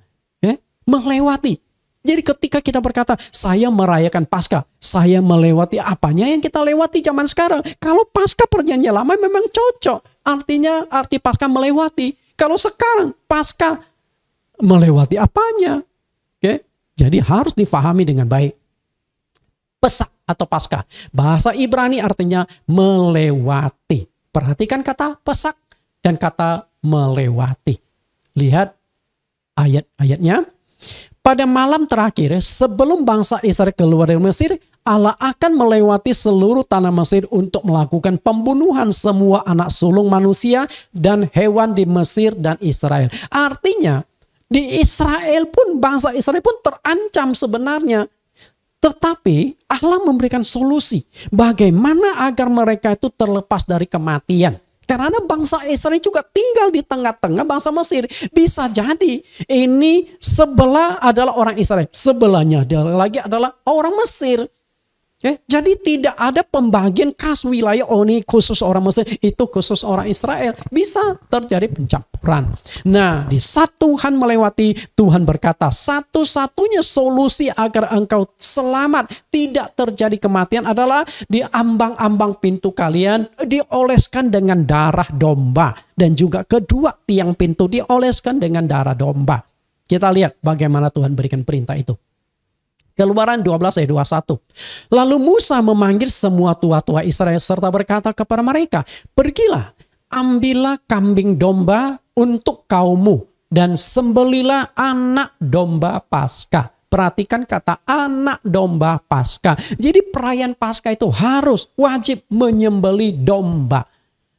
Melewati. Jadi ketika kita berkata, saya merayakan Paskah, saya melewati apanya yang kita lewati zaman sekarang. Kalau Paskah perjanjian lama memang cocok. Artinya arti Paskah melewati. Kalau sekarang Paskah melewati apanya? Oke? Jadi harus difahami dengan baik. Pesak atau Paskah. Bahasa Ibrani artinya melewati. Perhatikan kata pesak dan kata melewati. Lihat ayat-ayatnya. Pada malam terakhir, sebelum bangsa Israel keluar dari Mesir, Allah akan melewati seluruh tanah Mesir untuk melakukan pembunuhan semua anak sulung manusia dan hewan di Mesir dan Israel. Artinya, di Israel pun, bangsa Israel pun terancam sebenarnya. Tetapi Allah memberikan solusi bagaimana agar mereka itu terlepas dari kematian. Karena bangsa Israel juga tinggal di tengah-tengah bangsa Mesir. Bisa jadi ini sebelah adalah orang Israel. Sebelahnya lagi adalah orang Mesir. Jadi tidak ada pembagian khas wilayah, oh ini khusus orang Mesir, itu khusus orang Israel. Bisa terjadi pencampuran. Nah, di saat Tuhan melewati, Tuhan berkata satu-satunya solusi agar engkau selamat, tidak terjadi kematian adalah di ambang-ambang pintu kalian dioleskan dengan darah domba. Dan juga kedua tiang pintu dioleskan dengan darah domba. Kita lihat bagaimana Tuhan berikan perintah itu. Keluaran 12 ayat 21. Lalu Musa memanggil semua tua-tua Israel serta berkata kepada mereka, pergilah, ambillah kambing domba untuk kaummu dan sembelilah anak domba Paskah. Perhatikan kata anak domba Paskah. Jadi perayaan Paskah itu harus wajib menyembeli domba.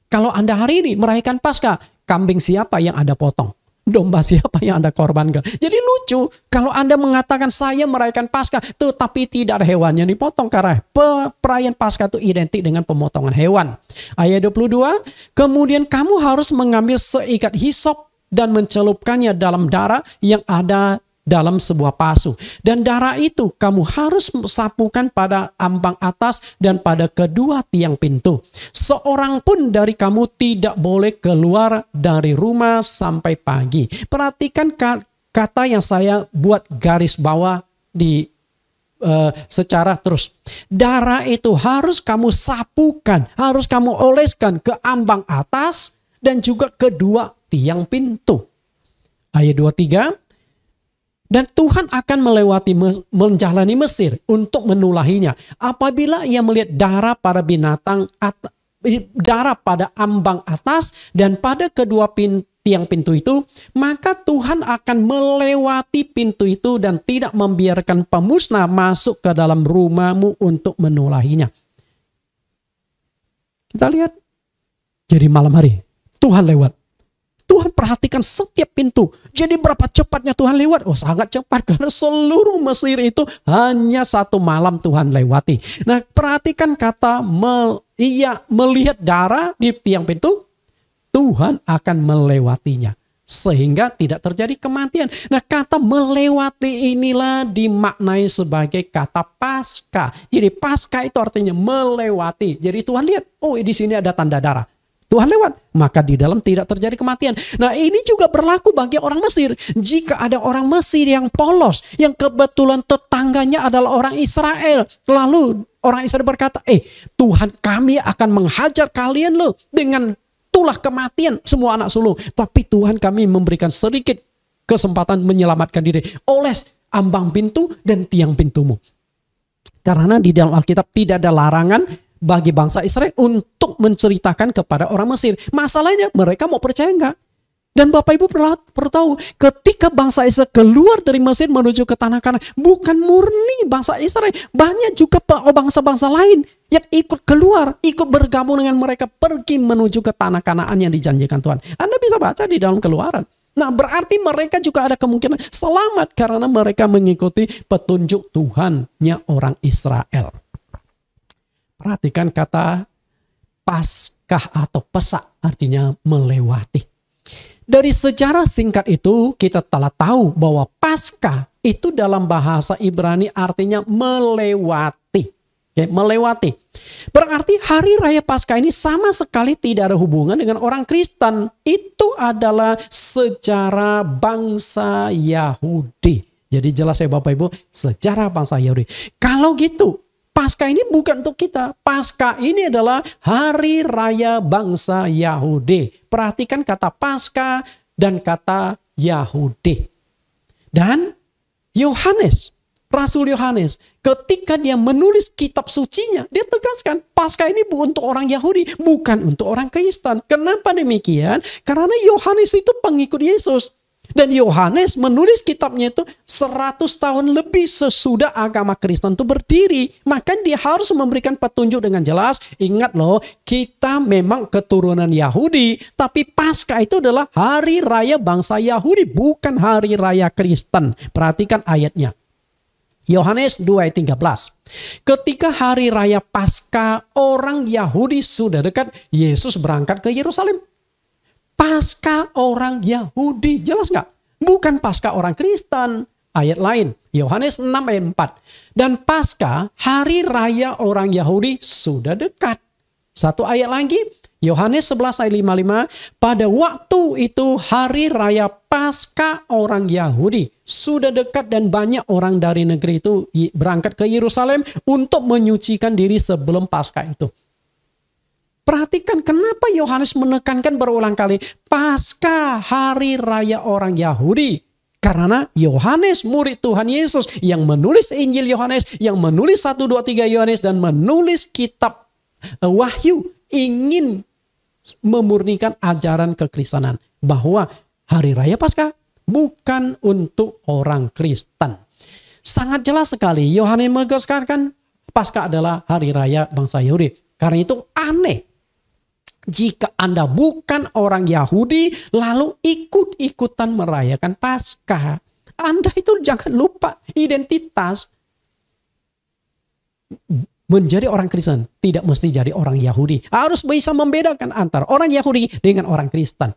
Kalau Anda hari ini merayakan Paskah, kambing siapa yang Anda potong? Domba siapa yang Anda korbankan? Jadi lucu kalau Anda mengatakan saya merayakan Paskah tetapi tidak ada hewan yang dipotong, karena perayaan Paskah itu identik dengan pemotongan hewan. Ayat 22, kemudian kamu harus mengambil seikat hisop dan mencelupkannya dalam darah yang ada dalam sebuah pasu. Dan darah itu kamu harus sapukan pada ambang atas dan pada kedua tiang pintu. Seorang pun dari kamu tidak boleh keluar dari rumah sampai pagi. Perhatikan kata yang saya buat garis bawah di secara terus. Darah itu harus kamu sapukan, harus kamu oleskan ke ambang atas dan juga kedua tiang pintu. Ayat 23, Dan Tuhan akan menjalani Mesir untuk menulahinya. Apabila ia melihat darah pada binatang, darah pada ambang atas dan pada kedua tiang pintu itu, maka Tuhan akan melewati pintu itu dan tidak membiarkan pemusnah masuk ke dalam rumahmu untuk menulahinya. Kita lihat, jadi malam hari Tuhan lewat. Tuhan perhatikan setiap pintu. Jadi berapa cepatnya Tuhan lewat? Oh, sangat cepat karena seluruh Mesir itu hanya satu malam Tuhan lewati. Nah, perhatikan kata ia melihat darah di tiang pintu, Tuhan akan melewatinya sehingga tidak terjadi kematian. Nah, kata melewati inilah dimaknai sebagai kata pasca. Jadi pasca itu artinya melewati. Jadi Tuhan lihat, oh di sini ada tanda darah. Tuhan lewat, maka di dalam tidak terjadi kematian. Nah, ini juga berlaku bagi orang Mesir. Jika ada orang Mesir yang polos, yang kebetulan tetangganya adalah orang Israel, lalu orang Israel berkata, Tuhan kami akan menghajar kalian loh dengan tulah kematian semua anak sulung. Tapi Tuhan kami memberikan sedikit kesempatan menyelamatkan diri. Oles ambang pintu dan tiang pintumu. Karena di dalam Alkitab tidak ada larangan bagi bangsa Israel untuk menceritakan kepada orang Mesir. Masalahnya mereka mau percaya enggak? Dan Bapak Ibu perlu tahu, ketika bangsa Israel keluar dari Mesir menuju ke tanah Kanaan, bukan murni bangsa Israel, banyak juga bangsa-bangsa lain yang ikut keluar, ikut bergabung dengan mereka pergi menuju ke tanah Kanaan yang dijanjikan Tuhan. Anda bisa baca di dalam Keluaran. Nah, berarti mereka juga ada kemungkinan selamat karena mereka mengikuti petunjuk Tuhannya orang Israel. Perhatikan kata Paskah atau pesak, artinya melewati. Dari sejarah singkat itu kita telah tahu bahwa Paskah itu dalam bahasa Ibrani artinya melewati. Melewati. Berarti hari raya Paskah ini sama sekali tidak ada hubungan dengan orang Kristen. Itu adalah sejarah bangsa Yahudi. Jadi jelas ya Bapak Ibu, sejarah bangsa Yahudi. Kalau gitu, Paskah ini bukan untuk kita. Paskah ini adalah hari raya bangsa Yahudi. Perhatikan kata Paskah dan kata Yahudi. Dan Yohanes, Rasul Yohanes, ketika dia menulis kitab sucinya, dia tegaskan Paskah ini bukan untuk orang Yahudi, bukan untuk orang Kristen. Kenapa demikian? Karena Yohanes itu pengikut Yesus. Dan Yohanes menulis kitabnya itu 100 tahun lebih sesudah agama Kristen itu berdiri. Maka dia harus memberikan petunjuk dengan jelas. Ingat loh, kita memang keturunan Yahudi. Tapi Paskah itu adalah hari raya bangsa Yahudi, bukan hari raya Kristen. Perhatikan ayatnya. Yohanes 2 ayat 13. Ketika hari raya Paskah orang Yahudi sudah dekat, Yesus berangkat ke Yerusalem. Paskah orang Yahudi, jelas nggak? Bukan Paskah orang Kristen. Ayat lain, Yohanes 6 ayat 4. Dan Paskah, hari raya orang Yahudi sudah dekat. Satu ayat lagi, Yohanes 11 ayat 55. Pada waktu itu hari raya Paskah orang Yahudi sudah dekat dan banyak orang dari negeri itu berangkat ke Yerusalem untuk menyucikan diri sebelum Paskah itu. Perhatikan kenapa Yohanes menekankan berulang kali Paskah hari raya orang Yahudi. Karena Yohanes murid Tuhan Yesus yang menulis Injil Yohanes, yang menulis 1, 2, 3 Yohanes dan menulis kitab Wahyu ingin memurnikan ajaran kekristenan. Bahwa hari raya Paskah bukan untuk orang Kristen. Sangat jelas sekali Yohanes menegaskan Paskah adalah hari raya bangsa Yahudi. Karena itu aneh jika Anda bukan orang Yahudi lalu ikut-ikutan merayakan Paskah. Anda itu jangan lupa identitas. Menjadi orang Kristen tidak mesti jadi orang Yahudi. Harus bisa membedakan antara orang Yahudi dengan orang Kristen.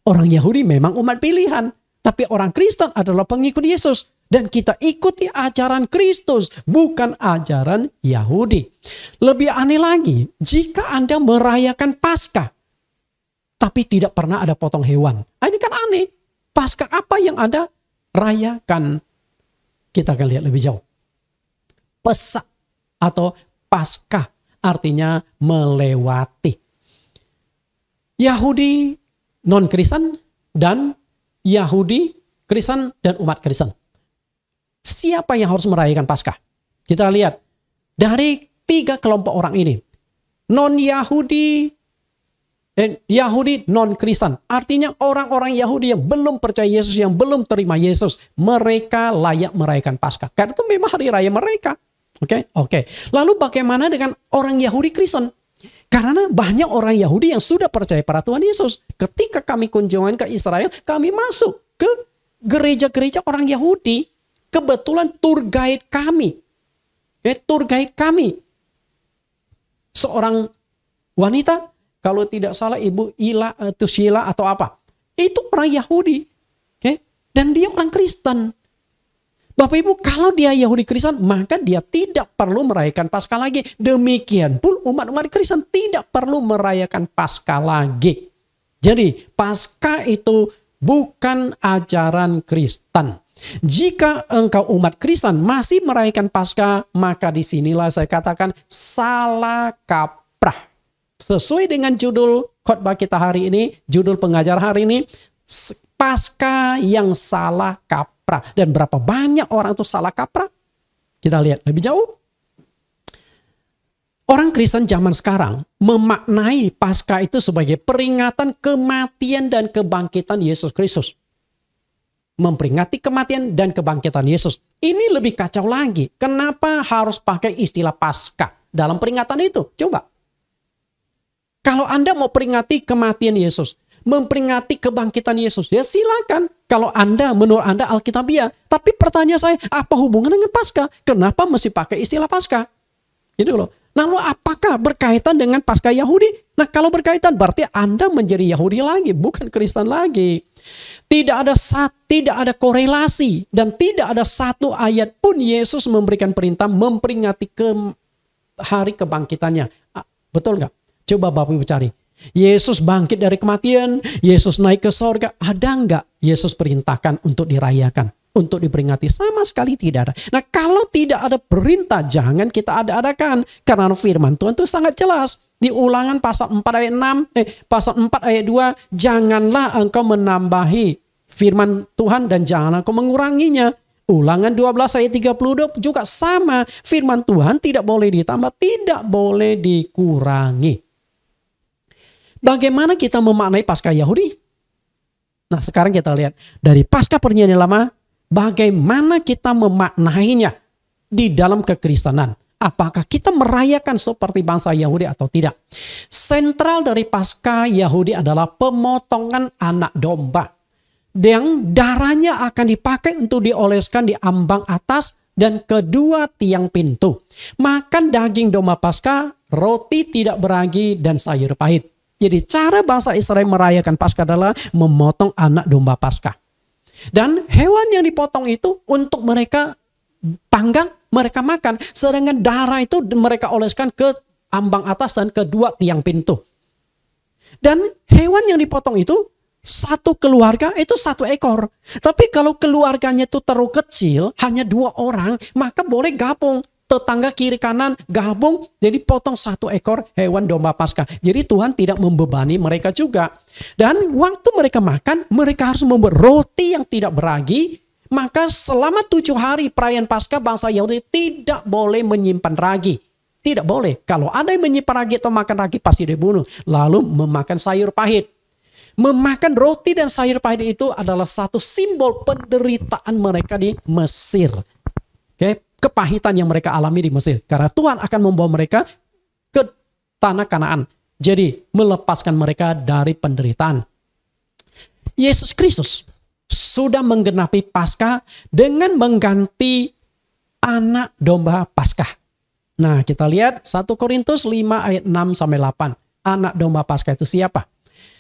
Orang Yahudi memang umat pilihan, tapi orang Kristen adalah pengikut Yesus. Dan kita ikuti ajaran Kristus, bukan ajaran Yahudi. Lebih aneh lagi, jika Anda merayakan Paskah, tapi tidak pernah ada potong hewan. Ini kan aneh. Paskah apa yang Anda rayakan? Kita akan lihat lebih jauh. Pesak atau Paskah artinya melewati. Yahudi non-Kristen dan Yahudi Kristen dan umat Kristen. Siapa yang harus merayakan Paskah? Kita lihat dari 3 kelompok orang ini. Non-Yahudi, Yahudi non-Kristen. Artinya orang-orang Yahudi yang belum percaya Yesus, yang belum terima Yesus. Mereka layak merayakan Paskah. Karena itu memang hari raya mereka. Oke. Lalu bagaimana dengan orang Yahudi Kristen? Karena banyak orang Yahudi yang sudah percaya pada Tuhan Yesus. Ketika kami kunjungan ke Israel, kami masuk ke gereja-gereja orang Yahudi. Kebetulan tour guide kami. Seorang wanita, kalau tidak salah Ibu Sheila atau apa. Itu orang Yahudi. Dan dia orang Kristen. Bapak Ibu, kalau dia Yahudi Kristen, maka dia tidak perlu merayakan Paskah lagi. Demikian pun umat-umat Kristen tidak perlu merayakan Paskah lagi. Jadi, Paskah itu bukan ajaran Kristen. Jika engkau umat Kristen masih merayakan Paskah, maka disinilah saya katakan salah kaprah. Sesuai dengan judul khotbah kita hari ini, judul pengajar hari ini, Paskah yang salah kaprah. Dan berapa banyak orang itu salah kaprah? Kita lihat lebih jauh. Orang Kristen zaman sekarang memaknai Paskah itu sebagai peringatan kematian dan kebangkitan Yesus Kristus. Memperingati kematian dan kebangkitan Yesus. Ini lebih kacau lagi. Kenapa harus pakai istilah Paskah dalam peringatan itu? Coba. Kalau Anda mau peringati kematian Yesus, memperingati kebangkitan Yesus, ya silakan. Kalau menurut Anda Alkitabiah. Tapi pertanyaan saya, apa hubungan dengan Paskah? Kenapa mesti pakai istilah Paskah? Gitu loh. Lalu apakah berkaitan dengan Paskah Yahudi? Nah, kalau berkaitan berarti Anda menjadi Yahudi lagi, bukan Kristen lagi. Tidak ada korelasi dan tidak ada satu ayat pun Yesus memberikan perintah memperingati hari kebangkitannya. Betul nggak? Coba Bapak Ibu cari. Yesus bangkit dari kematian, Yesus naik ke sorga. Ada nggak Yesus perintahkan untuk dirayakan, untuk diperingati? Sama sekali tidak ada. Nah, kalau tidak ada perintah, jangan kita ada-adakan. Karena firman Tuhan itu sangat jelas. Di Ulangan pasal 4 ayat 2, janganlah engkau menambahi firman Tuhan dan jangan engkau menguranginya. Ulangan 12 ayat 32 juga sama. Firman Tuhan tidak boleh ditambah, tidak boleh dikurangi. Bagaimana kita memaknai Paskah Yahudi? Nah, sekarang kita lihat dari Paskah Perjanjian Lama, bagaimana kita memaknainya di dalam kekristenan. Apakah kita merayakan seperti bangsa Yahudi atau tidak? Sentral dari Paskah Yahudi adalah pemotongan anak domba. Yang darahnya akan dipakai untuk dioleskan di ambang atas dan kedua tiang pintu. Makan daging domba Paskah, roti tidak beragi dan sayur pahit. Jadi cara bangsa Israel merayakan Paskah adalah memotong anak domba Paskah. Dan hewan yang dipotong itu untuk mereka panggang, mereka makan. Sedangkan darah itu mereka oleskan ke ambang atas dan kedua tiang pintu. Dan hewan yang dipotong itu satu keluarga itu 1 ekor. Tapi kalau keluarganya itu terlalu kecil, hanya 2 orang, maka boleh gabung. Tetangga kiri kanan gabung, jadi potong 1 ekor hewan domba Paskah. Jadi Tuhan tidak membebani mereka juga. Dan waktu mereka makan, mereka harus membuat roti yang tidak beragi. Maka selama 7 hari perayaan Paskah, bangsa Yahudi tidak boleh menyimpan ragi. Tidak boleh. Kalau ada yang menyimpan ragi atau makan ragi pasti dibunuh. Lalu memakan sayur pahit. Memakan roti dan sayur pahit itu adalah satu simbol penderitaan mereka di Mesir. Kepahitan yang mereka alami di Mesir. Karena Tuhan akan membawa mereka ke tanah Kanaan. Jadi melepaskan mereka dari penderitaan. Yesus Kristus sudah menggenapi Paskah dengan mengganti anak domba Paskah. Nah, kita lihat 1 Korintus 5 ayat 6 sampai 8. Anak domba Paskah itu siapa?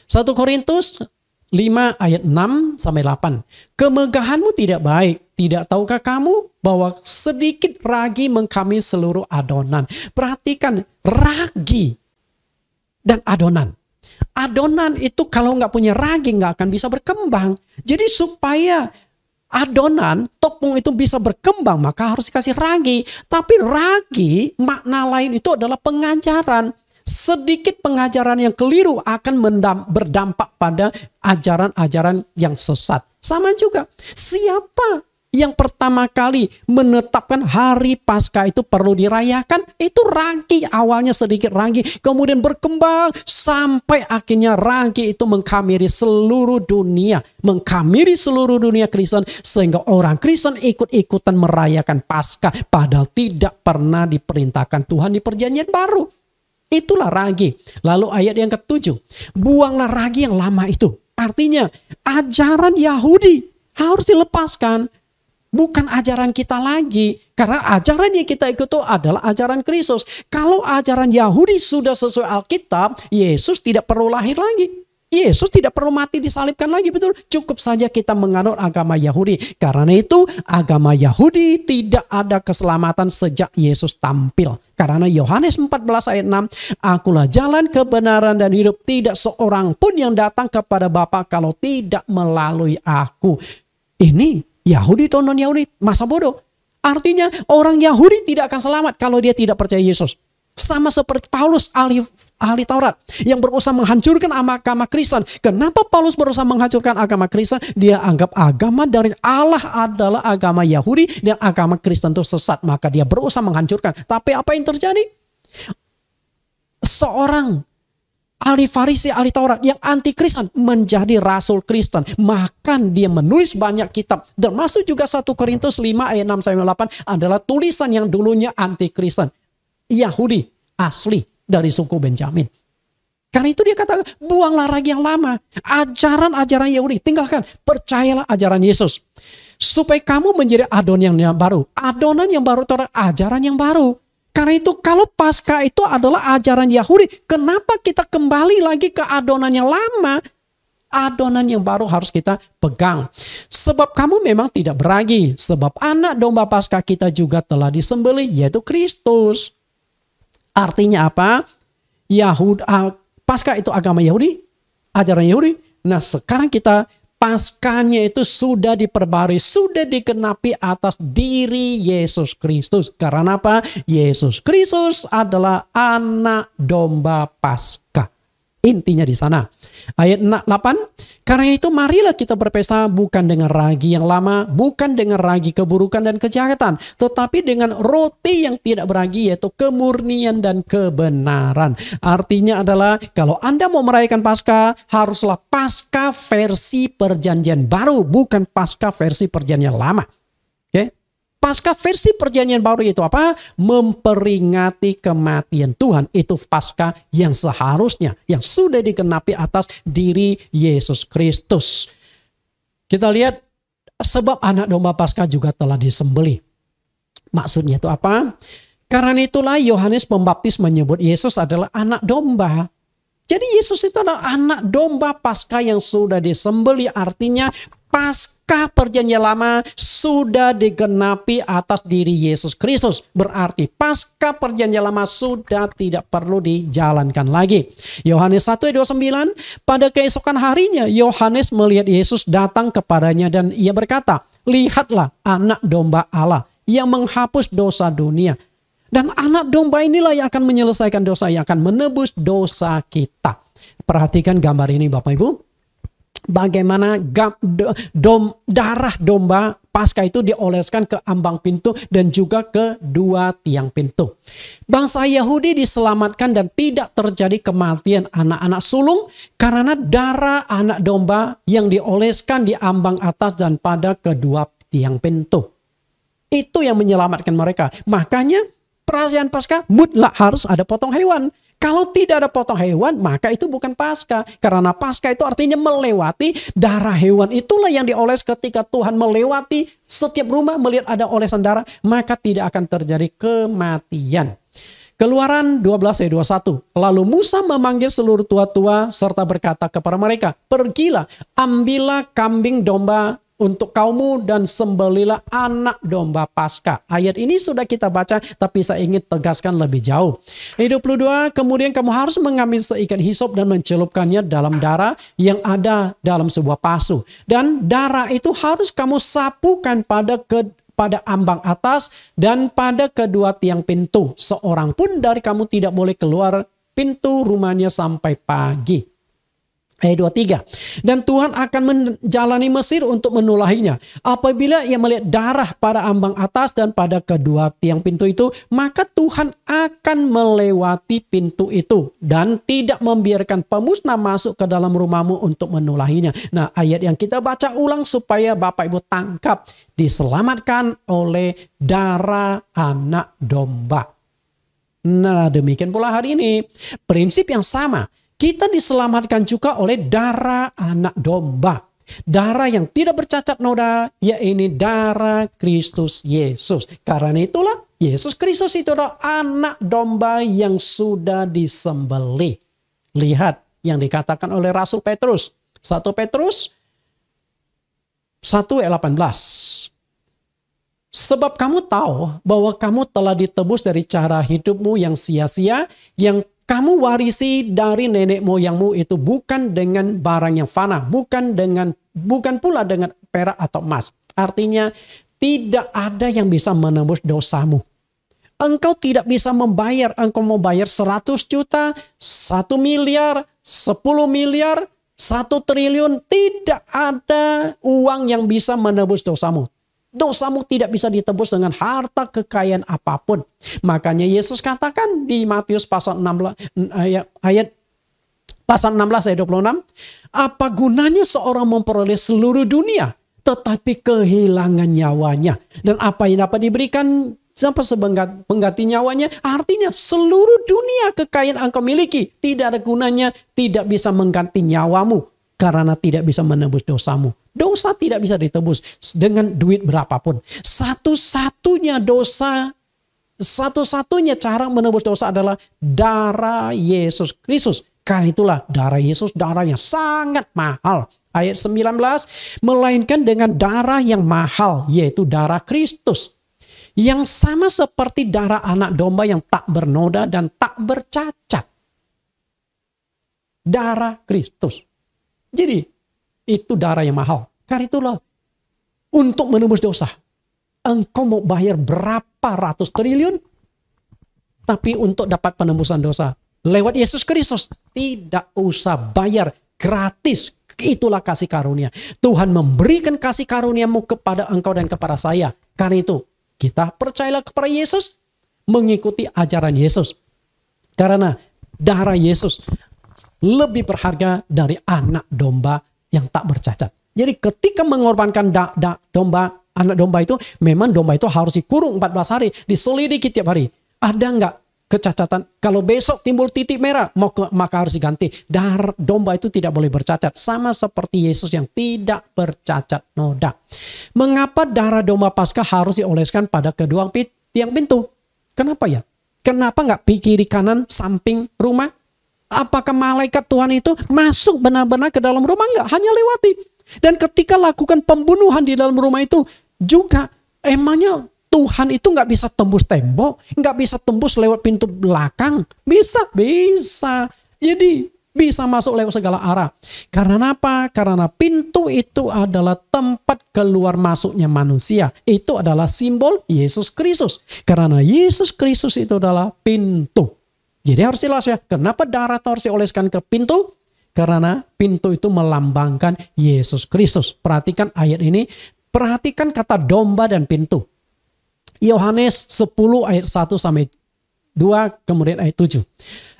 1 Korintus 5 ayat 6 sampai 8. Kemegahanmu tidak baik. Tidak tahukah kamu bahwa sedikit ragi mengkami seluruh adonan? Perhatikan ragi dan adonan. Adonan itu kalau nggak punya ragi nggak akan bisa berkembang. Jadi supaya adonan, tepung itu bisa berkembang maka harus dikasih ragi. Tapi ragi makna lain itu adalah pengajaran. Sedikit pengajaran yang keliru akan berdampak pada ajaran-ajaran yang sesat. Sama juga, siapa yang pertama kali menetapkan hari Paskah itu perlu dirayakan, itu ragi. Awalnya sedikit ragi, kemudian berkembang sampai akhirnya ragi itu menghamiri seluruh dunia. Menghamiri seluruh dunia Kristen, sehingga orang Kristen ikut-ikutan merayakan Paskah. Padahal tidak pernah diperintahkan Tuhan di perjanjian baru. Itulah ragi. Lalu ayat yang ke-7. Buanglah ragi yang lama itu. Artinya ajaran Yahudi harus dilepaskan. Bukan ajaran kita lagi. Karena ajaran yang kita ikut itu adalah ajaran Kristus. Kalau ajaran Yahudi sudah sesuai Alkitab, Yesus tidak perlu lahir lagi. Yesus tidak perlu mati disalibkan lagi, betul. Cukup saja kita menganut agama Yahudi. Karena itu agama Yahudi tidak ada keselamatan sejak Yesus tampil. Karena Yohanes 14 ayat 6, akulah jalan kebenaran dan hidup. Tidak seorang pun yang datang kepada Bapa kalau tidak melalui aku. Ini Yahudi atau non-Yahudi, masa bodoh. Artinya orang Yahudi tidak akan selamat kalau dia tidak percaya Yesus. Sama seperti Paulus, ahli Taurat, yang berusaha menghancurkan agama Kristen. Kenapa Paulus berusaha menghancurkan agama Kristen? Dia anggap agama dari Allah adalah agama Yahudi dan agama Kristen itu sesat. Maka dia berusaha menghancurkan. Tapi apa yang terjadi? Seorang ahli Farisi, ahli Taurat yang anti Kristen menjadi rasul Kristen. Bahkan dia menulis banyak kitab. Termasuk juga 1 Korintus 5 ayat 6-8 adalah tulisan yang dulunya anti Kristen. Yahudi asli dari suku Benjamin. Karena itu dia katakan, buanglah ragi yang lama. Ajaran-ajaran Yahudi tinggalkan. Percayalah ajaran Yesus. Supaya kamu menjadi adonan yang baru. Adonan yang baru itu adalah ajaran yang baru. Karena itu kalau Paskah itu adalah ajaran Yahudi, kenapa kita kembali lagi ke adonan yang lama? Adonan yang baru harus kita pegang. Sebab kamu memang tidak beragi. Sebab anak domba Paskah kita juga telah disembelih, yaitu Kristus. Artinya apa? Paskah itu agama Yahudi, ajaran Yahudi. Nah sekarang kita Paskahnya itu sudah diperbarui, sudah digenapi atas diri Yesus Kristus. Karena apa? Yesus Kristus adalah anak domba Paskah. Intinya di sana. Ayat 8. Karena itu marilah kita berpesta bukan dengan ragi yang lama, bukan dengan ragi keburukan dan kejahatan, tetapi dengan roti yang tidak beragi, yaitu kemurnian dan kebenaran. Artinya adalah kalau Anda mau merayakan Paskah, haruslah Paskah versi perjanjian baru, bukan Paskah versi perjanjian lama. Oke? Paskah versi perjanjian baru itu apa? Memperingati kematian Tuhan. Itu Paskah yang seharusnya, yang sudah digenapi atas diri Yesus Kristus. Kita lihat, sebab anak domba Paskah juga telah disembelih. Maksudnya itu apa? Karena itulah Yohanes Pembaptis menyebut Yesus adalah anak domba. Jadi Yesus itu adalah anak domba Paskah yang sudah disembelih. Artinya Paskah perjanjian lama sudah digenapi atas diri Yesus Kristus. Berarti Paskah perjanjian lama sudah tidak perlu dijalankan lagi. Yohanes 1:29, pada keesokan harinya Yohanes melihat Yesus datang kepadanya dan ia berkata, lihatlah anak domba Allah yang menghapus dosa dunia. Dan anak domba inilah yang akan menyelesaikan dosa, yang akan menebus dosa kita. Perhatikan gambar ini Bapak Ibu. Bagaimana darah domba Paskah itu dioleskan ke ambang pintu dan juga ke dua tiang pintu. Bangsa Yahudi diselamatkan dan tidak terjadi kematian anak-anak sulung karena darah anak domba yang dioleskan di ambang atas dan pada kedua tiang pintu. Itu yang menyelamatkan mereka. Makanya perayaan Paskah mutlak harus ada potong hewan. Kalau tidak ada potong hewan, maka itu bukan Paskah. Karena Paskah itu artinya melewati darah hewan. Itulah yang dioles ketika Tuhan melewati setiap rumah melihat ada olesan darah, maka tidak akan terjadi kematian. Keluaran 12:21. Lalu Musa memanggil seluruh tua-tua serta berkata kepada mereka, pergilah, ambillah kambing domba untuk kaummu dan sembelilah anak domba Paskah. Ayat ini sudah kita baca, tapi saya ingin tegaskan lebih jauh. Ayat 22, kemudian kamu harus mengambil seikat hisop dan mencelupkannya dalam darah yang ada dalam sebuah pasu. Dan darah itu harus kamu sapukan pada ambang atas dan pada kedua tiang pintu. Seorang pun dari kamu tidak boleh keluar pintu rumahnya sampai pagi. Ayat 23. Dan Tuhan akan menjalani Mesir untuk menulahinya. Apabila ia melihat darah pada ambang atas dan pada kedua tiang pintu itu, maka Tuhan akan melewati pintu itu dan tidak membiarkan pemusnah masuk ke dalam rumahmu untuk menulahinya. Nah, ayat yang kita baca ulang supaya Bapak Ibu tangkap. Diselamatkan oleh darah anak domba. Nah, demikian pula hari ini. Prinsip yang sama. Kita diselamatkan juga oleh darah anak domba. Darah yang tidak bercacat noda, yaitu darah Kristus Yesus. Karena itulah Yesus Kristus itu adalah anak domba yang sudah disembelih. Lihat yang dikatakan oleh Rasul Petrus. 1 Petrus 1 ayat 18. Sebab kamu tahu bahwa kamu telah ditebus dari cara hidupmu yang sia-sia, yang kamu warisi dari nenek moyangmu itu bukan dengan barang yang fana, bukan pula dengan perak atau emas. Artinya tidak ada yang bisa menembus dosamu. Engkau tidak bisa membayar, engkau mau bayar 100 juta, 1 miliar, 10 miliar, 1 triliun, tidak ada uang yang bisa menebus dosamu. Dosamu tidak bisa ditebus dengan harta kekayaan apapun. Makanya Yesus katakan di Matius pasal 16 ayat 26, apa gunanya seorang memperoleh seluruh dunia tetapi kehilangan nyawanya, dan apa yang dapat diberikan sampai pengganti nyawanya? Artinya seluruh dunia kekayaan engkau miliki tidak ada gunanya, tidak bisa mengganti nyawamu karena tidak bisa menebus dosamu. Dosa tidak bisa ditebus dengan duit berapapun. Satu-satunya cara menebus dosa adalah darah Yesus Kristus. Karena itulah darah Yesus, darah yang sangat mahal. Ayat 19, melainkan dengan darah yang mahal, yaitu darah Kristus. Yang sama seperti darah anak domba yang tak bernoda dan tak bercacat. Darah Kristus. Jadi itu darah yang mahal. Karena itulah untuk menebus dosa. Engkau mau bayar berapa ratus triliun. Tapi untuk dapat penembusan dosa lewat Yesus Kristus, tidak usah bayar, gratis. Itulah kasih karunia. Tuhan memberikan kasih karuniamu kepada engkau dan kepada saya. Karena itu kita percayalah kepada Yesus, mengikuti ajaran Yesus. Karena darah Yesus lebih berharga dari anak domba yang tak bercacat. Jadi ketika mengorbankan anak domba itu, memang domba itu harus dikurung 14 hari, diselidiki tiap hari. Ada nggak kecacatan? Kalau besok timbul titik merah, maka harus diganti. Darah domba itu tidak boleh bercacat. Sama seperti Yesus yang tidak bercacat noda. Mengapa darah domba Paskah harus dioleskan pada kedua tiang pintu? Kenapa ya? Kenapa nggak kiri kanan samping rumah? Apakah malaikat Tuhan itu masuk benar-benar ke dalam rumah? Enggak, hanya lewati. Dan ketika lakukan pembunuhan di dalam rumah itu juga, emangnya Tuhan itu nggak bisa tembus tembok, nggak bisa tembus lewat pintu belakang? Bisa. Jadi bisa masuk lewat segala arah. Karena apa? Karena pintu itu adalah tempat keluar masuknya manusia. Itu adalah simbol Yesus Kristus. Karena Yesus Kristus itu adalah pintu. Jadi harus jelas ya, kenapa darah harus dioleskan ke pintu? Karena pintu itu melambangkan Yesus Kristus. Perhatikan ayat ini, perhatikan kata domba dan pintu. Yohanes 10 ayat 1 sampai 2, kemudian ayat 7.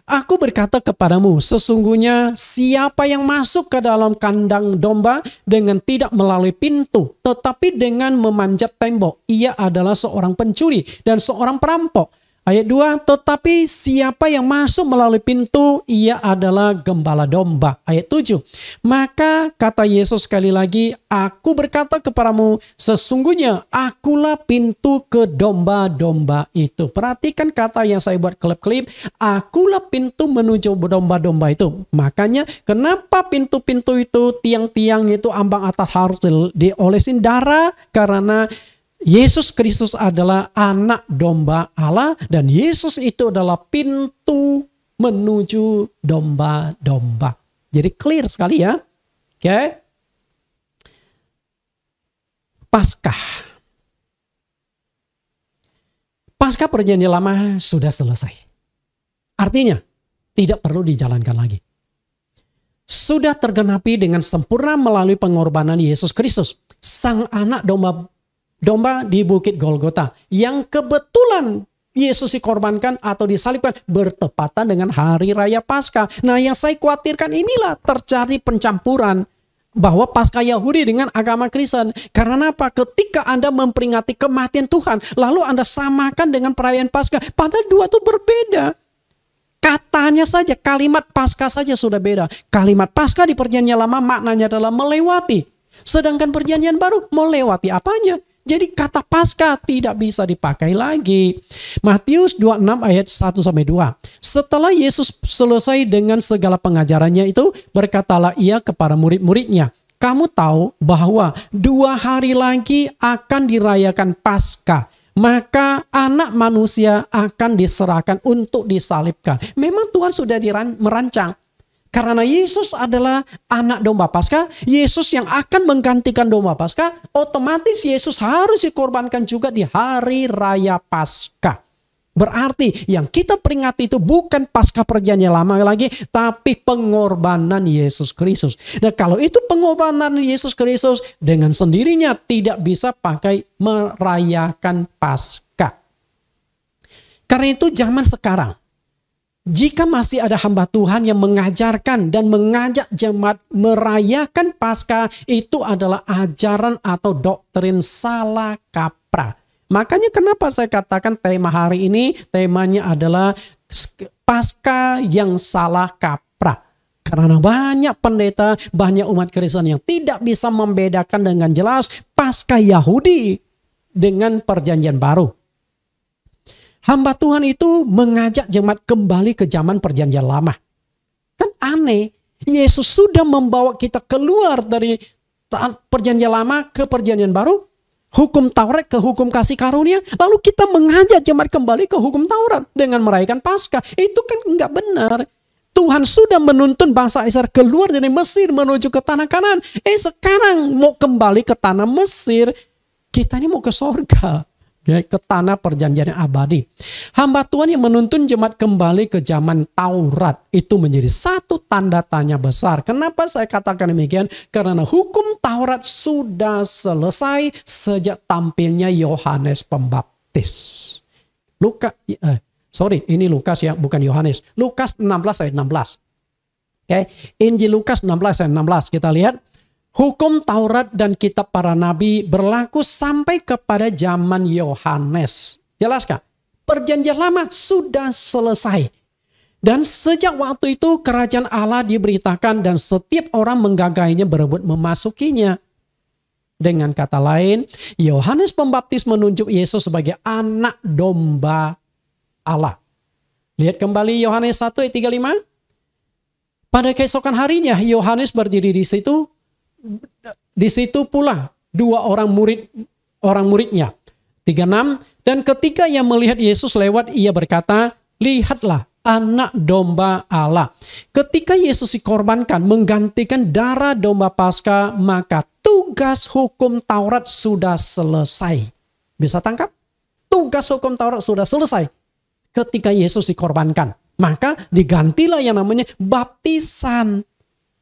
Aku berkata kepadamu, sesungguhnya siapa yang masuk ke dalam kandang domba dengan tidak melalui pintu, tetapi dengan memanjat tembok, ia adalah seorang pencuri dan seorang perampok. Ayat 2, tetapi siapa yang masuk melalui pintu, ia adalah gembala domba. Ayat 7, maka kata Yesus sekali lagi, aku berkata kepadamu, sesungguhnya akulah pintu ke domba-domba itu. Perhatikan kata yang saya buat klip-klip, akulah pintu menuju domba-domba itu. Makanya kenapa pintu-pintu itu, tiang-tiang itu, ambang atas harus diolesin darah? Karena Yesus Kristus adalah anak domba Allah dan Yesus itu adalah pintu menuju domba-domba. Jadi clear sekali ya. Oke. Paskah. Paskah perjanjian lama sudah selesai. Artinya tidak perlu dijalankan lagi. sudah tergenapi dengan sempurna melalui pengorbanan Yesus Kristus, sang anak domba di Bukit Golgota, yang kebetulan Yesus dikorbankan atau disalibkan bertepatan dengan hari raya Paskah. Nah, yang saya khawatirkan inilah terjadi pencampuran bahwa Paskah Yahudi dengan agama Kristen. Karena apa? Ketika Anda memperingati kematian Tuhan, lalu Anda samakan dengan perayaan Paskah, padahal dua itu berbeda. Katanya saja, kalimat Paskah saja sudah beda. Kalimat Paskah di Perjanjian Lama maknanya adalah melewati. Sedangkan Perjanjian Baru melewati apanya? Jadi kata Paskah tidak bisa dipakai lagi. Matius 26 ayat 1-2. Setelah Yesus selesai dengan segala pengajarannya itu, berkatalah ia kepada murid-muridnya, kamu tahu bahwa 2 hari lagi akan dirayakan Paskah. Maka anak manusia akan diserahkan untuk disalibkan. Memang Tuhan sudah merancang. Karena Yesus adalah anak domba Paskah, Yesus yang akan menggantikan domba Paskah, otomatis Yesus harus dikorbankan juga di hari raya Paskah. Berarti yang kita peringati itu bukan Paskah Perjanjian Lama lagi, tapi pengorbanan Yesus Kristus. Nah, kalau itu pengorbanan Yesus Kristus, dengan sendirinya tidak bisa pakai merayakan Paskah. Karena itu zaman sekarang, jika masih ada hamba Tuhan yang mengajarkan dan mengajak jemaat merayakan Paskah, itu adalah ajaran atau doktrin salah kaprah. Makanya kenapa saya katakan tema hari ini, temanya adalah Paskah yang salah kaprah. Karena banyak pendeta, banyak umat Kristen yang tidak bisa membedakan dengan jelas Paskah Yahudi dengan Perjanjian Baru. Hamba Tuhan itu mengajak jemaat kembali ke zaman Perjanjian Lama. Kan aneh, Yesus sudah membawa kita keluar dari Perjanjian Lama ke Perjanjian Baru, hukum Taurat ke hukum kasih karunia, lalu kita mengajak jemaat kembali ke hukum Taurat dengan merayakan Paskah. Itu kan enggak benar. Tuhan sudah menuntun bangsa Israel keluar dari Mesir menuju ke tanah Kanaan. Sekarang mau kembali ke tanah Mesir, kita ini mau ke sorga. Ke tanah perjanjian yang abadi. Hamba Tuhan yang menuntun jemaat kembali ke zaman Taurat itu menjadi satu tanda tanya besar. Kenapa saya katakan demikian? Karena hukum Taurat sudah selesai sejak tampilnya Yohanes Pembaptis. Ini Lukas ya, bukan Yohanes. Lukas 16 ayat 16. Oke, Injil Lukas 16 ayat 16 kita lihat. Hukum Taurat dan kitab para nabi berlaku sampai kepada zaman Yohanes. Jelaskah? Perjanjian Lama sudah selesai. Dan sejak waktu itu kerajaan Allah diberitakan dan setiap orang menggagainya berebut memasukinya. Dengan kata lain, Yohanes Pembaptis menunjuk Yesus sebagai anak domba Allah. Lihat kembali Yohanes 1 ayat 35. Pada keesokan harinya Yohanes berdiri di situ. Di situ pula 2 orang muridnya. 36. Dan ketika ia melihat Yesus lewat, ia berkata, lihatlah anak domba Allah. Ketika Yesus dikorbankan menggantikan darah domba Paskah, maka tugas hukum Taurat sudah selesai. Bisa tangkap? Tugas hukum Taurat sudah selesai ketika Yesus dikorbankan. Maka digantilah yang namanya baptisan.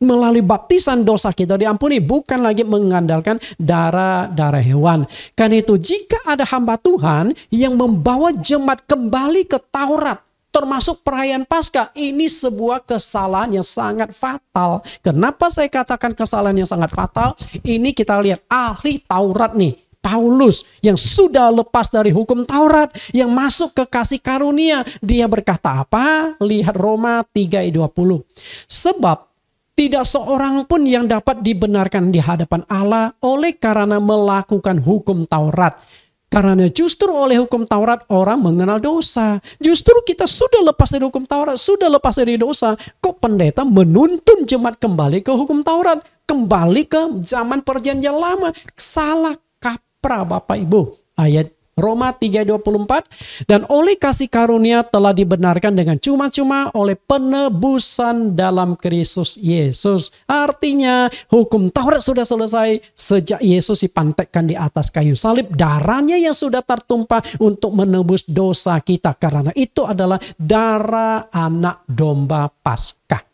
Melalui baptisan dosa kita diampuni, bukan lagi mengandalkan darah hewan. Karena itu jika ada hamba Tuhan yang membawa jemaat kembali ke Taurat, termasuk perayaan Paskah, ini sebuah kesalahan yang sangat fatal. Kenapa saya katakan kesalahan yang sangat fatal? Ini kita lihat ahli Taurat nih, Paulus yang sudah lepas dari hukum Taurat, yang masuk ke kasih karunia. Dia berkata apa? Lihat Roma 3:20. Sebab tidak seorang pun yang dapat dibenarkan di hadapan Allah oleh karena melakukan hukum Taurat. Karena justru oleh hukum Taurat orang mengenal dosa. Justru kita sudah lepas dari hukum Taurat, sudah lepas dari dosa. Kok pendeta menuntun jemaat kembali ke hukum Taurat? Kembali ke zaman Perjanjian Lama. Salah kaprah Bapak Ibu. Ayat Roma 3:24. Dan oleh kasih karunia telah dibenarkan dengan cuma-cuma oleh penebusan dalam Kristus Yesus. Artinya hukum Taurat sudah selesai sejak Yesus dipantekkan di atas kayu salib. Darahnya yang sudah tertumpah untuk menebus dosa kita. Karena itu adalah darah anak domba Paskah.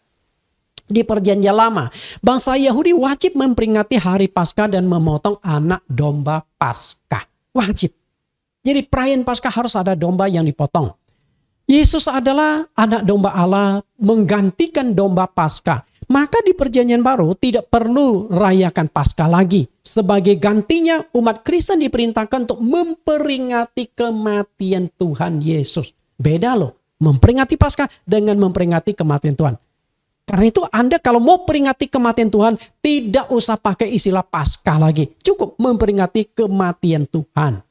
Di perjanjian lama, bangsa Yahudi wajib memperingati hari Paskah dan memotong anak domba Paskah. Wajib. Jadi perayaan Paskah harus ada domba yang dipotong. Yesus adalah anak domba Allah menggantikan domba Paskah. Maka di perjanjian baru tidak perlu rayakan Paskah lagi. Sebagai gantinya umat Kristen diperintahkan untuk memperingati kematian Tuhan Yesus. Beda loh, memperingati Paskah dengan memperingati kematian Tuhan. Karena itu Anda kalau mau peringati kematian Tuhan, tidak usah pakai istilah Paskah lagi. Cukup memperingati kematian Tuhan.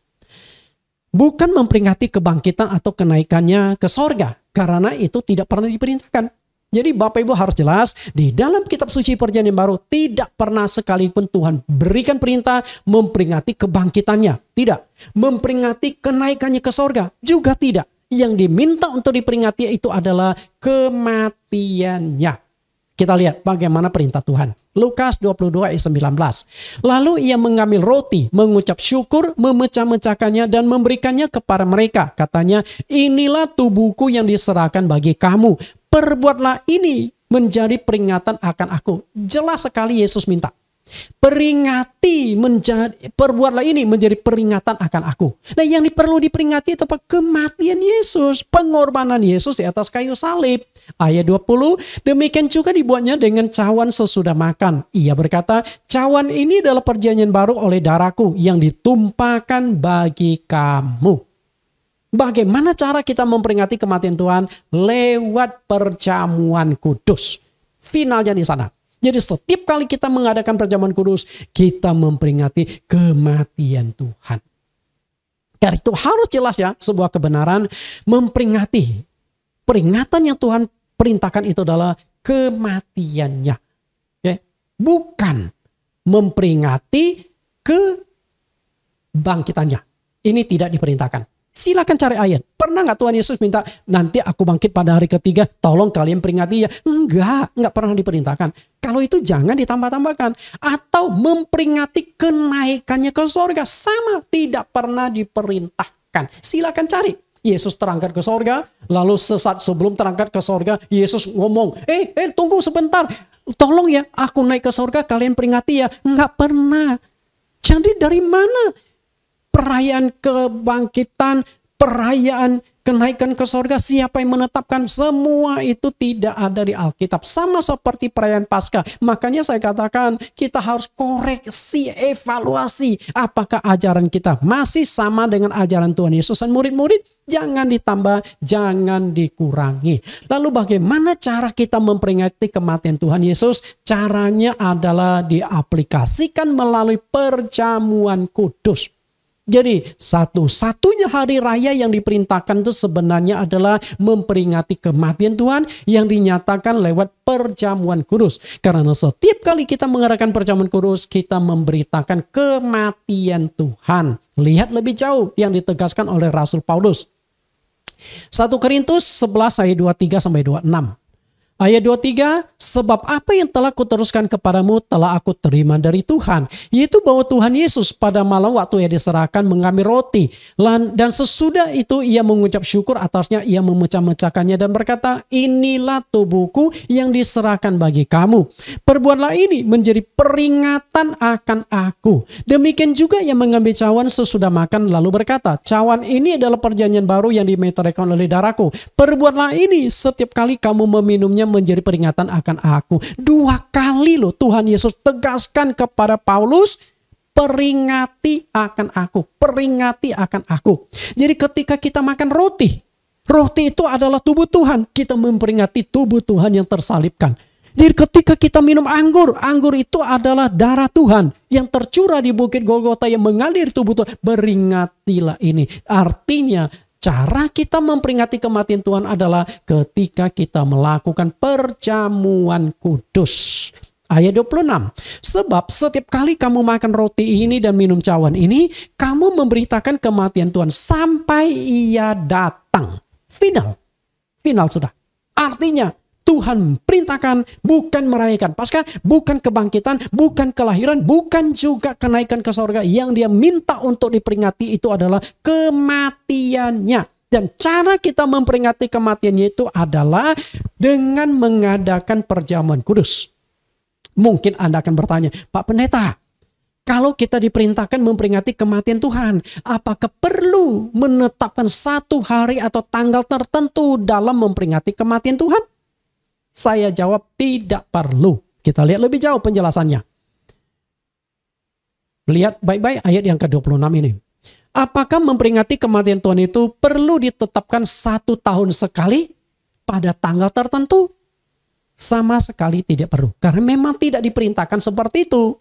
Bukan memperingati kebangkitan atau kenaikannya ke sorga. Karena itu tidak pernah diperintahkan. Jadi Bapak Ibu harus jelas, di dalam kitab suci perjanjian baru tidak pernah sekalipun Tuhan berikan perintah memperingati kebangkitannya. Tidak. Memperingati kenaikannya ke sorga. Juga tidak. Yang diminta untuk diperingati itu adalah kematiannya. Kita lihat bagaimana perintah Tuhan. Lukas 22 ayat 19. Lalu ia mengambil roti, mengucap syukur, memecah-mecahkannya dan memberikannya kepada mereka. Katanya, inilah tubuhku yang diserahkan bagi kamu. Perbuatlah ini menjadi peringatan akan aku. Jelas sekali Yesus minta. Perbuatlah ini menjadi peringatan akan aku. Nah, yang perlu diperingati itu apa? Kematian Yesus, pengorbanan Yesus di atas kayu salib. Ayat 20, demikian juga dibuatnya dengan cawan sesudah makan. Ia berkata, cawan ini adalah perjanjian baru oleh darahku yang ditumpahkan bagi kamu. Bagaimana cara kita memperingati kematian Tuhan? Lewat perjamuan kudus. Finalnya di sana. Jadi setiap kali kita mengadakan perjamuan kudus, kita memperingati kematian Tuhan. Karena itu harus jelas ya, sebuah kebenaran memperingati. Peringatan yang Tuhan perintahkan itu adalah kematiannya. Ya, bukan memperingati kebangkitannya. Ini tidak diperintahkan. Silakan cari ayat. Pernah nggak Tuhan Yesus minta, nanti aku bangkit pada hari ketiga, tolong kalian peringati ya? Enggak pernah diperintahkan. Kalau itu jangan ditambah-tambahkan. Atau memperingati kenaikannya ke sorga. Sama, tidak pernah diperintahkan. Silakan cari. Yesus terangkat ke sorga, lalu sesaat sebelum terangkat ke sorga, Yesus ngomong, tunggu sebentar. Tolong ya, aku naik ke sorga, kalian peringati ya? Enggak pernah. Jadi dari mana? Perayaan kebangkitan, perayaan kenaikan ke sorga, siapa yang menetapkan? Semua itu tidak ada di Alkitab. Sama seperti perayaan Paskah. Makanya saya katakan kita harus koreksi, evaluasi. Apakah ajaran kita masih sama dengan ajaran Tuhan Yesus dan murid-murid? Jangan ditambah, jangan dikurangi. Lalu bagaimana cara kita memperingati kematian Tuhan Yesus? Caranya adalah diaplikasikan melalui perjamuan kudus. Jadi satu-satunya hari raya yang diperintahkan itu sebenarnya adalah memperingati kematian Tuhan yang dinyatakan lewat perjamuan kudus. Karena setiap kali kita mengadakan perjamuan kudus, kita memberitakan kematian Tuhan. Lihat lebih jauh yang ditegaskan oleh Rasul Paulus. 1 Korintus 11 ayat 23-26. Ayat 23, sebab apa yang telah kuteruskan kepadamu telah aku terima dari Tuhan. Yaitu bahwa Tuhan Yesus pada malam waktu ia diserahkan mengambil roti. Dan sesudah itu ia mengucap syukur atasnya, ia memecah-mecahkannya dan berkata, inilah tubuhku yang diserahkan bagi kamu. Perbuatlah ini menjadi peringatan akan aku. Demikian juga ia mengambil cawan sesudah makan lalu berkata, cawan ini adalah perjanjian baru yang dimeteraikan oleh darahku. Perbuatlah ini setiap kali kamu meminumnya menjadi peringatan akan aku. 2 kali loh Tuhan Yesus tegaskan kepada Paulus, peringati akan aku, peringati akan aku. Jadi ketika kita makan roti itu adalah tubuh Tuhan. Kita memperingati tubuh Tuhan yang tersalibkan. Jadi ketika kita minum anggur itu adalah darah Tuhan yang tercurah di Bukit Golgota yang mengalir tubuh Tuhan. Beringatilah ini. Artinya cara kita memperingati kematian Tuhan adalah ketika kita melakukan perjamuan kudus. Ayat 26. Sebab setiap kali kamu makan roti ini dan minum cawan ini, kamu memberitakan kematian Tuhan sampai ia datang. Final sudah. Artinya Tuhan perintahkan bukan merayakan Paskah, bukan kebangkitan, bukan kelahiran, bukan juga kenaikan ke sorga. Yang dia minta untuk diperingati itu adalah kematiannya. Dan cara kita memperingati kematiannya itu adalah dengan mengadakan perjamuan kudus. Mungkin Anda akan bertanya, Pak Pendeta, kalau kita diperintahkan memperingati kematian Tuhan, apakah perlu menetapkan satu hari atau tanggal tertentu dalam memperingati kematian Tuhan? Saya jawab tidak perlu. Kita lihat lebih jauh penjelasannya. Lihat baik-baik ayat yang ke-26 ini. Apakah memperingati kematian Tuhan itu perlu ditetapkan 1 tahun sekali pada tanggal tertentu? Sama sekali tidak perlu. Karena memang tidak diperintahkan seperti itu.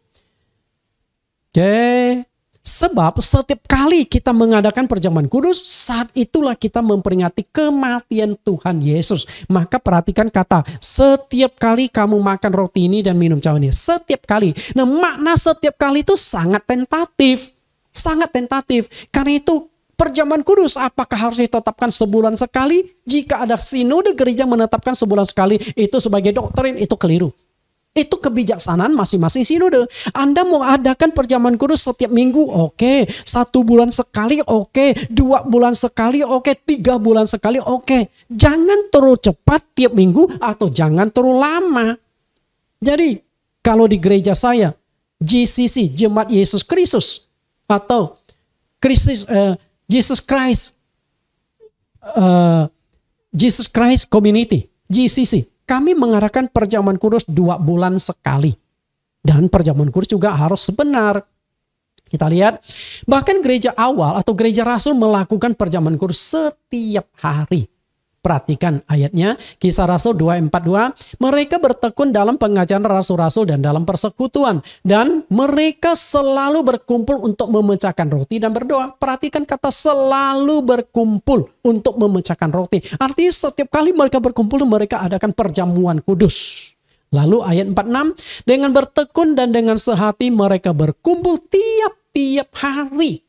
Oke, sebab setiap kali kita mengadakan perjamuan kudus, saat itulah kita memperingati kematian Tuhan Yesus. Maka perhatikan kata, setiap kali kamu makan roti ini dan minum cawan ini. Setiap kali. Nah, makna setiap kali itu sangat tentatif. Sangat tentatif. Karena itu perjamuan kudus apakah harus ditetapkan sebulan sekali? Jika ada sinode gereja menetapkan sebulan sekali, itu sebagai doktrin, itu keliru. Itu kebijaksanaan masing-masing sinode. Anda mau adakan perjamuan kudus setiap minggu, oke. 1 bulan sekali, oke. 2 bulan sekali, oke. 3 bulan sekali, oke. Jangan terlalu cepat tiap minggu atau jangan terlalu lama. Jadi, kalau di gereja saya, GCC, Jemaat Yesus Kristus, atau Jesus Christ Community, GCC. Kami mengadakan perjamuan kudus 2 bulan sekali. Dan perjamuan kudus juga harus sebenar. Kita lihat, bahkan gereja awal atau gereja rasul melakukan perjamuan kudus setiap hari. Perhatikan ayatnya, Kisah Rasul 2:42. Mereka bertekun dalam pengajaran rasul-rasul dan dalam persekutuan. Dan mereka selalu berkumpul untuk memecahkan roti dan berdoa. Perhatikan kata selalu berkumpul untuk memecahkan roti. Artinya setiap kali mereka berkumpul, mereka adakan perjamuan kudus. Lalu ayat 46. Dengan bertekun dan dengan sehati mereka berkumpul tiap-tiap hari.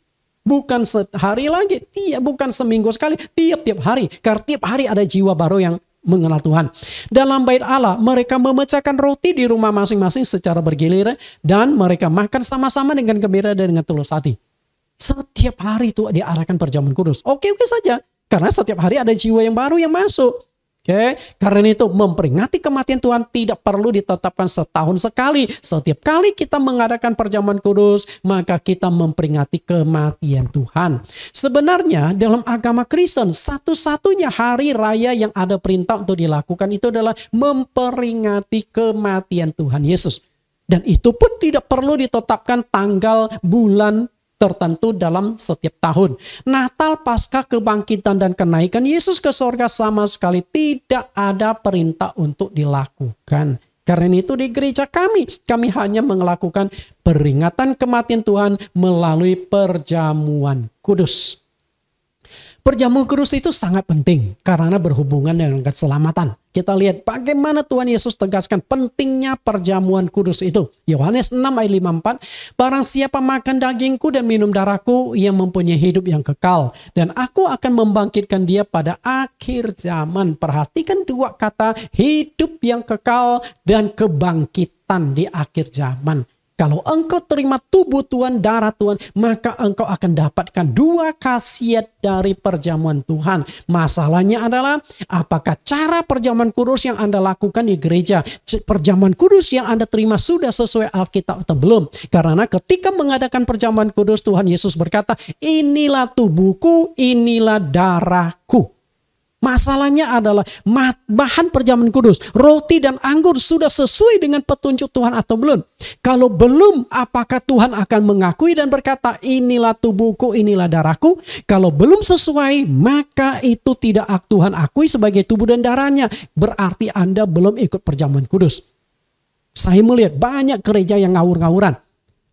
Bukan sehari lagi, bukan seminggu sekali, tiap-tiap hari. Karena tiap hari ada jiwa baru yang mengenal Tuhan. Dalam bait Allah, mereka memecahkan roti di rumah masing-masing secara bergilir. Dan mereka makan sama-sama dengan gembira dan dengan tulus hati. Setiap hari itu diarahkan perjamuan kudus. Oke saja. Karena setiap hari ada jiwa yang baru yang masuk. Oke, karena itu memperingati kematian Tuhan tidak perlu ditetapkan setahun sekali. Setiap kali kita mengadakan perjamuan kudus, maka kita memperingati kematian Tuhan. Sebenarnya dalam agama Kristen, satu-satunya hari raya yang ada perintah untuk dilakukan itu adalah memperingati kematian Tuhan Yesus. Dan itu pun tidak perlu ditetapkan tanggal, bulan tertentu dalam setiap tahun. Natal, Paskah, kebangkitan dan kenaikan Yesus ke sorga sama sekali tidak ada perintah untuk dilakukan. Karena itu di gereja kami hanya melakukan peringatan kematian Tuhan melalui perjamuan kudus. Perjamuan kudus itu sangat penting karena berhubungan dengan keselamatan. Kita lihat bagaimana Tuhan Yesus tegaskan pentingnya perjamuan kudus itu. Yohanes 6 ayat 54. Barang siapa makan dagingku dan minum darahku, ia mempunyai hidup yang kekal. Dan aku akan membangkitkan dia pada akhir zaman. Perhatikan dua kata, hidup yang kekal dan kebangkitan di akhir zaman. Kalau engkau terima tubuh Tuhan, darah Tuhan, maka engkau akan dapatkan dua khasiat dari perjamuan Tuhan. Masalahnya adalah apakah cara perjamuan kudus yang Anda lakukan di gereja, perjamuan kudus yang Anda terima sudah sesuai Alkitab atau belum? Karena ketika mengadakan perjamuan kudus, Tuhan Yesus berkata, inilah tubuhku, inilah darahku. Masalahnya adalah bahan perjamuan kudus, roti dan anggur sudah sesuai dengan petunjuk Tuhan atau belum? Kalau belum, apakah Tuhan akan mengakui dan berkata inilah tubuhku, inilah darahku? Kalau belum sesuai, maka itu tidak Tuhan akui sebagai tubuh dan darahnya. Berarti Anda belum ikut perjamuan kudus. Saya melihat banyak gereja yang ngawur-ngawuran,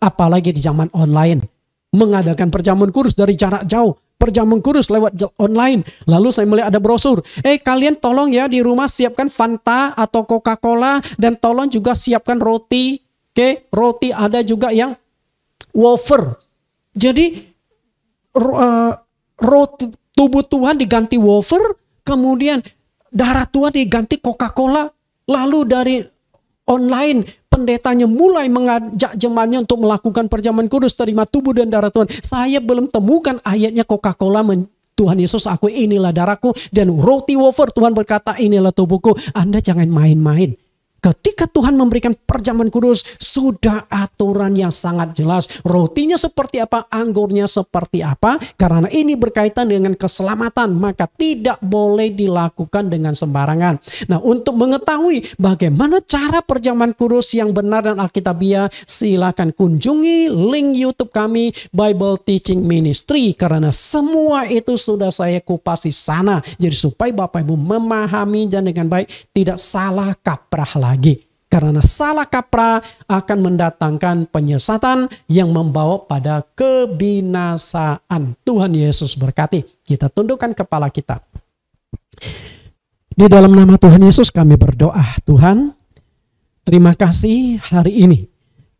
apalagi di zaman online, mengadakan perjamuan kudus dari jarak jauh. Perjamuan kudus lewat online. Lalu saya melihat ada brosur. Kalian tolong ya di rumah siapkan Fanta atau Coca-Cola. Dan tolong juga siapkan roti. Roti ada juga yang wafer. Jadi roti tubuh Tuhan diganti wafer. Kemudian darah Tuhan diganti Coca-Cola. Lalu dari online pendetanya mulai mengajak jemaatnya untuk melakukan perjamuan kudus, terima tubuh dan darah Tuhan. Saya belum temukan ayatnya Coca-Cola Tuhan Yesus, aku inilah darahku, dan roti wafer Tuhan berkata inilah tubuhku. Anda jangan main-main. Ketika Tuhan memberikan perjamuan kudus, sudah aturan yang sangat jelas. Rotinya seperti apa, anggurnya seperti apa. Karena ini berkaitan dengan keselamatan, maka tidak boleh dilakukan dengan sembarangan. Nah, untuk mengetahui bagaimana cara perjamuan kudus yang benar dan alkitabiah, silakan kunjungi link YouTube kami, Bible Teaching Ministry. Karena semua itu sudah saya kupas di sana. Jadi supaya Bapak Ibu memahami dan dengan baik, tidak salah kaprah lagi. Karena salah kaprah akan mendatangkan penyesatan yang membawa pada kebinasaan. Tuhan Yesus berkati. Kita tundukkan kepala kita. Di dalam nama Tuhan Yesus kami berdoa. Tuhan, terima kasih hari ini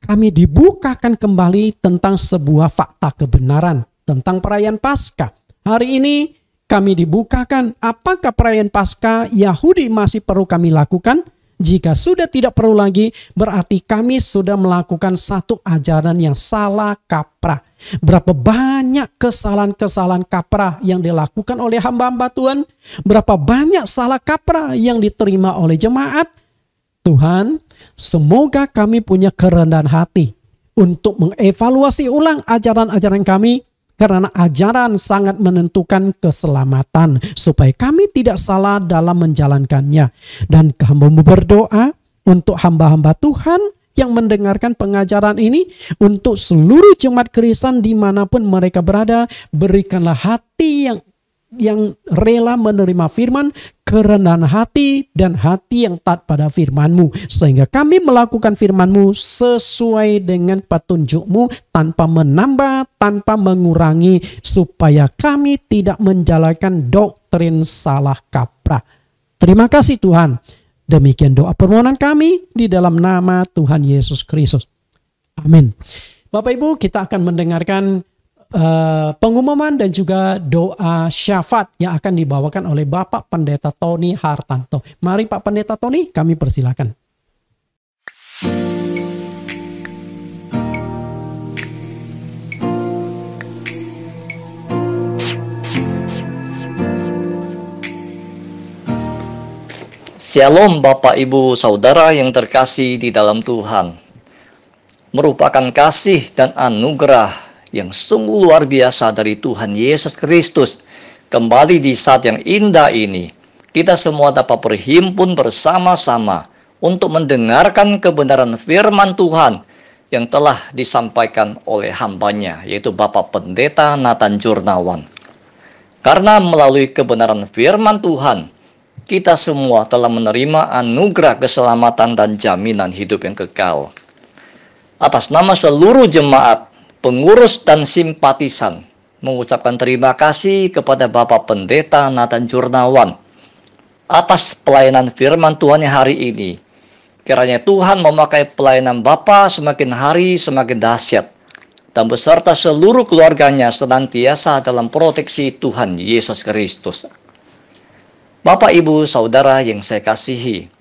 kami dibukakan kembali tentang sebuah fakta kebenaran tentang perayaan Paskah. Hari ini kami dibukakan apakah perayaan Paskah Yahudi masih perlu kami lakukan. Jika sudah tidak perlu lagi, berarti kami sudah melakukan satu ajaran yang salah kaprah. Berapa banyak kesalahan-kesalahan kaprah yang dilakukan oleh hamba-hamba Tuhan? Berapa banyak salah kaprah yang diterima oleh jemaat? Tuhan, semoga kami punya kerendahan hati untuk mengevaluasi ulang ajaran-ajaran kami. Karena ajaran sangat menentukan keselamatan. Supaya kami tidak salah dalam menjalankannya. Dan hamba berdoa untuk hamba-hamba Tuhan yang mendengarkan pengajaran ini. Untuk seluruh jemaat Kristen dimanapun mereka berada. Berikanlah hati yang rela menerima firman, kerendahan hati dan hati yang taat pada firman-Mu, sehingga kami melakukan firman-Mu sesuai dengan petunjuk-Mu, tanpa menambah, tanpa mengurangi, supaya kami tidak menjalankan doktrin salah kaprah. Terima kasih Tuhan. Demikian doa permohonan kami di dalam nama Tuhan Yesus Kristus. Amin. Bapak Ibu, kita akan mendengarkan pengumuman dan juga doa syafaat yang akan dibawakan oleh Bapak Pendeta Tony Hartanto. Mari Pak Pendeta Tony, kami persilakan. Shalom Bapak Ibu Saudara yang terkasih di dalam Tuhan. Merupakan kasih dan anugerah yang sungguh luar biasa dari Tuhan Yesus Kristus. Kembali di saat yang indah ini, kita semua dapat berhimpun bersama-sama untuk mendengarkan kebenaran firman Tuhan yang telah disampaikan oleh hambanya, yaitu Bapak Pendeta Nathan Jurnawan. Karena melalui kebenaran firman Tuhan, kita semua telah menerima anugerah keselamatan dan jaminan hidup yang kekal. Atas nama seluruh jemaat, pengurus dan simpatisan, mengucapkan terima kasih kepada Bapak Pendeta Nathan Jurnawan atas pelayanan firman Tuhan hari ini. Kiranya Tuhan memakai pelayanan Bapak semakin hari semakin dahsyat, dan beserta seluruh keluarganya senantiasa dalam proteksi Tuhan Yesus Kristus. Bapak, Ibu, Saudara yang saya kasihi,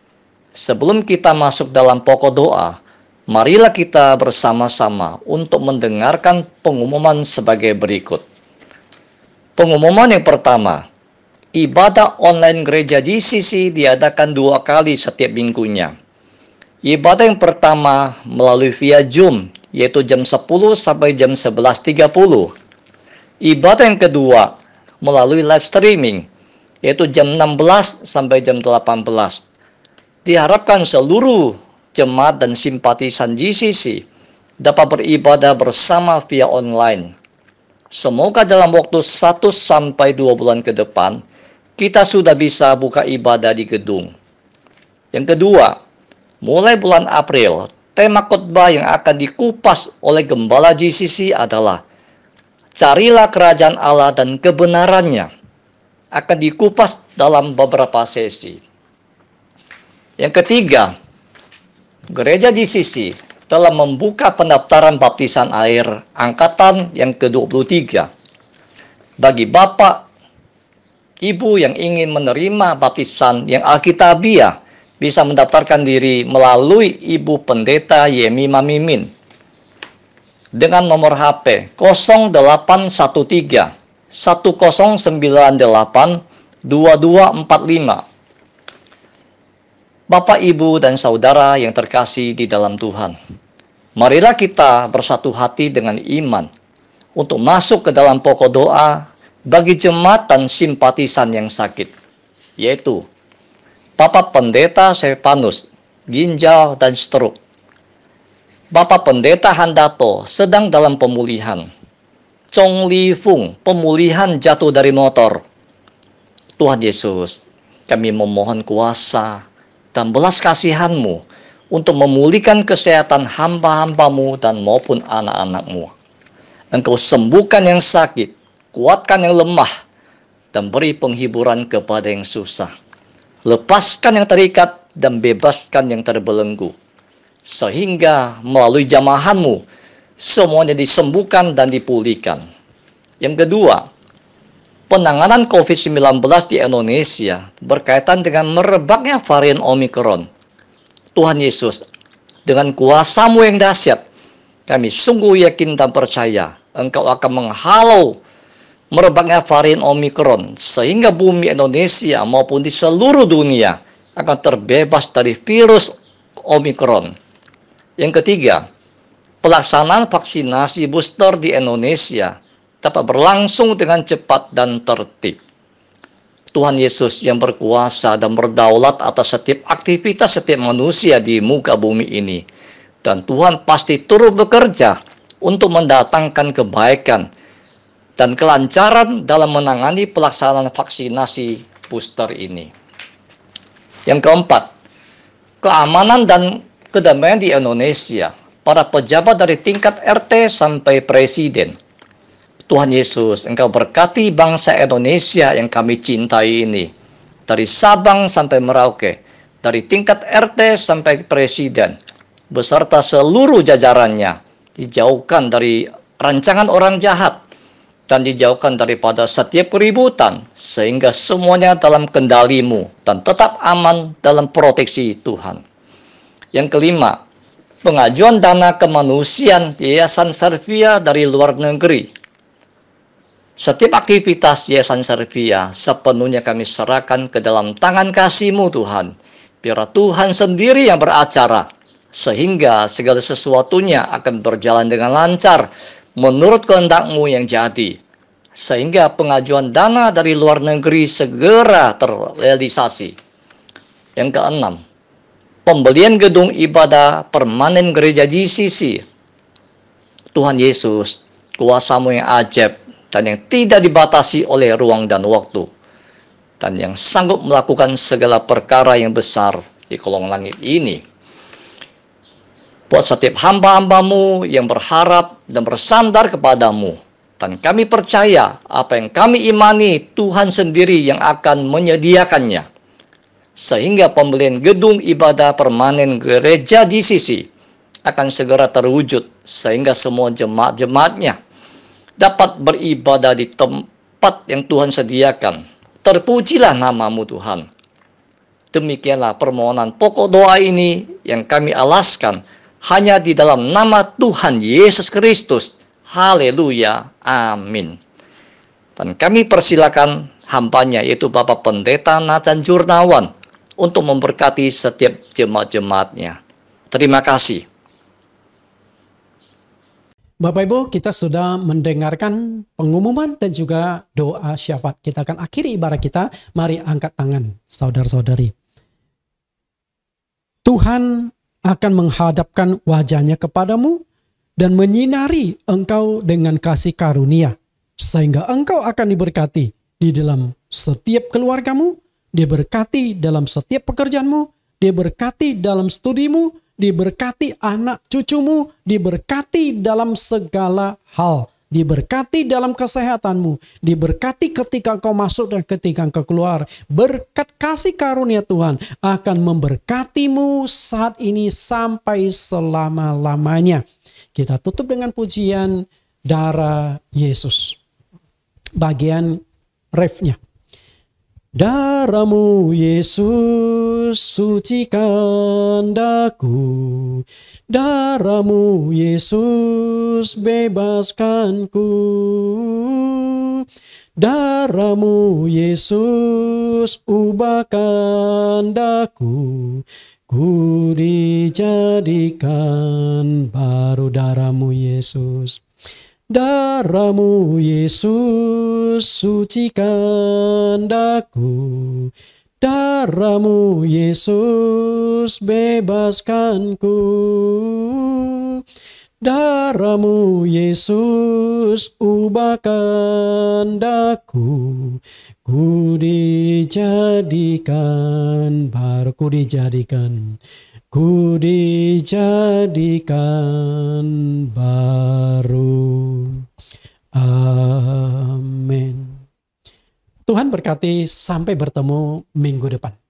sebelum kita masuk dalam pokok doa, marilah kita bersama-sama untuk mendengarkan pengumuman sebagai berikut. Pengumuman yang pertama, ibadah online gereja GCC diadakan 2 kali setiap minggunya. Ibadah yang pertama melalui via Zoom, yaitu jam 10 sampai jam 11.30. Ibadah yang kedua melalui live streaming, yaitu jam 16 sampai jam 18. Diharapkan seluruh jemaat dan simpatisan GCC dapat beribadah bersama via online. Semoga dalam waktu 1 sampai 2 bulan ke depan, kita sudah bisa buka ibadah di gedung. Yang kedua, mulai bulan April, tema khotbah yang akan dikupas oleh Gembala GCC adalah Carilah Kerajaan Allah dan Kebenarannya. Akan dikupas dalam beberapa sesi. Yang ketiga, Gereja GCC telah membuka pendaftaran baptisan air angkatan yang ke-23. Bagi Bapak, Ibu yang ingin menerima baptisan yang alkitabiah, bisa mendaftarkan diri melalui Ibu Pendeta Yemima Mimin dengan nomor HP 0813 1098-2245. Bapak, Ibu, dan Saudara yang terkasih di dalam Tuhan, marilah kita bersatu hati dengan iman untuk masuk ke dalam pokok doa bagi jemaat dan simpatisan yang sakit, yaitu Bapak Pendeta Stefanus, ginjal dan stroke. Bapak Pendeta Handato sedang dalam pemulihan. Chong Li Fung, pemulihan jatuh dari motor. Tuhan Yesus, kami memohon kuasa dan belas kasihan-Mu untuk memulihkan kesehatan hamba-hamba-Mu dan maupun anak-anak-Mu. Engkau sembuhkan yang sakit, kuatkan yang lemah, dan beri penghiburan kepada yang susah. Lepaskan yang terikat dan bebaskan yang terbelenggu. Sehingga melalui jamahan-Mu, semuanya disembuhkan dan dipulihkan. Yang kedua, penanganan COVID-19 di Indonesia berkaitan dengan merebaknya varian Omicron. Tuhan Yesus, dengan kuasa-Mu yang dahsyat, kami sungguh yakin dan percaya Engkau akan menghalau merebaknya varian Omicron, sehingga bumi Indonesia maupun di seluruh dunia akan terbebas dari virus Omicron. Yang ketiga, pelaksanaan vaksinasi booster di Indonesia dapat berlangsung dengan cepat dan tertib. Tuhan Yesus yang berkuasa dan berdaulat atas setiap aktivitas setiap manusia di muka bumi ini. Dan Tuhan pasti turut bekerja untuk mendatangkan kebaikan dan kelancaran dalam menangani pelaksanaan vaksinasi booster ini. Yang keempat, keamanan dan kedamaian di Indonesia. Para pejabat dari tingkat RT sampai presiden. Tuhan Yesus, Engkau berkati bangsa Indonesia yang kami cintai ini. Dari Sabang sampai Merauke, dari tingkat RT sampai presiden, beserta seluruh jajarannya, dijauhkan dari rancangan orang jahat, dan dijauhkan daripada setiap keributan, sehingga semuanya dalam kendali-Mu, dan tetap aman dalam proteksi Tuhan. Yang kelima, pengajuan dana kemanusiaan Yayasan Servia dari luar negeri. Setiap aktivitas Yayasan Servia sepenuhnya kami serahkan ke dalam tangan kasih-Mu Tuhan. Biar Tuhan sendiri yang beracara, sehingga segala sesuatunya akan berjalan dengan lancar menurut kehendak-Mu yang jadi. Sehingga pengajuan dana dari luar negeri segera terrealisasi. Yang keenam, pembelian gedung ibadah permanen gereja GCC. Tuhan Yesus, kuasa-Mu yang ajaib dan yang tidak dibatasi oleh ruang dan waktu, dan yang sanggup melakukan segala perkara yang besar di kolong langit ini. Buat setiap hamba-hamba-Mu yang berharap dan bersandar kepada-Mu, dan kami percaya apa yang kami imani Tuhan sendiri yang akan menyediakannya, sehingga pembelian gedung ibadah permanen gereja GCC akan segera terwujud, sehingga semua jemaat-jemaatnya dapat beribadah di tempat yang Tuhan sediakan. Terpujilah nama-Mu Tuhan. Demikianlah permohonan pokok doa ini yang kami alaskan hanya di dalam nama Tuhan Yesus Kristus. Haleluya. Amin. Dan kami persilakan hambanya, yaitu Bapak Pendeta Nathan Jurnawan, untuk memberkati setiap jemaat-jemaatnya. Terima kasih. Bapak Ibu, kita sudah mendengarkan pengumuman dan juga doa syafaat. Kita akan akhiri ibadah kita. Mari angkat tangan, saudara-saudari. Tuhan akan menghadapkan wajahnya kepadamu dan menyinari engkau dengan kasih karunia, sehingga engkau akan diberkati di dalam setiap keluargamu, diberkati dalam setiap pekerjaanmu, diberkati dalam studimu, diberkati anak cucumu, diberkati dalam segala hal, diberkati dalam kesehatanmu, diberkati ketika engkau masuk dan ketika engkau keluar. Berkat kasih karunia Tuhan akan memberkatimu saat ini sampai selama-lamanya. Kita tutup dengan pujian darah Yesus. Bagian refnya. Darahmu Yesus sucikan daku, darahmu Yesus bebaskanku, darahmu Yesus ubahkan daku, ku dijadikan baru. Darahmu Yesus, darahmu Yesus sucikan daku, darahmu Yesus bebaskanku, darahmu Yesus ubahkan daku, ku dijadikan baru, ku dijadikan baru. Amin. Tuhan berkati, sampai bertemu minggu depan.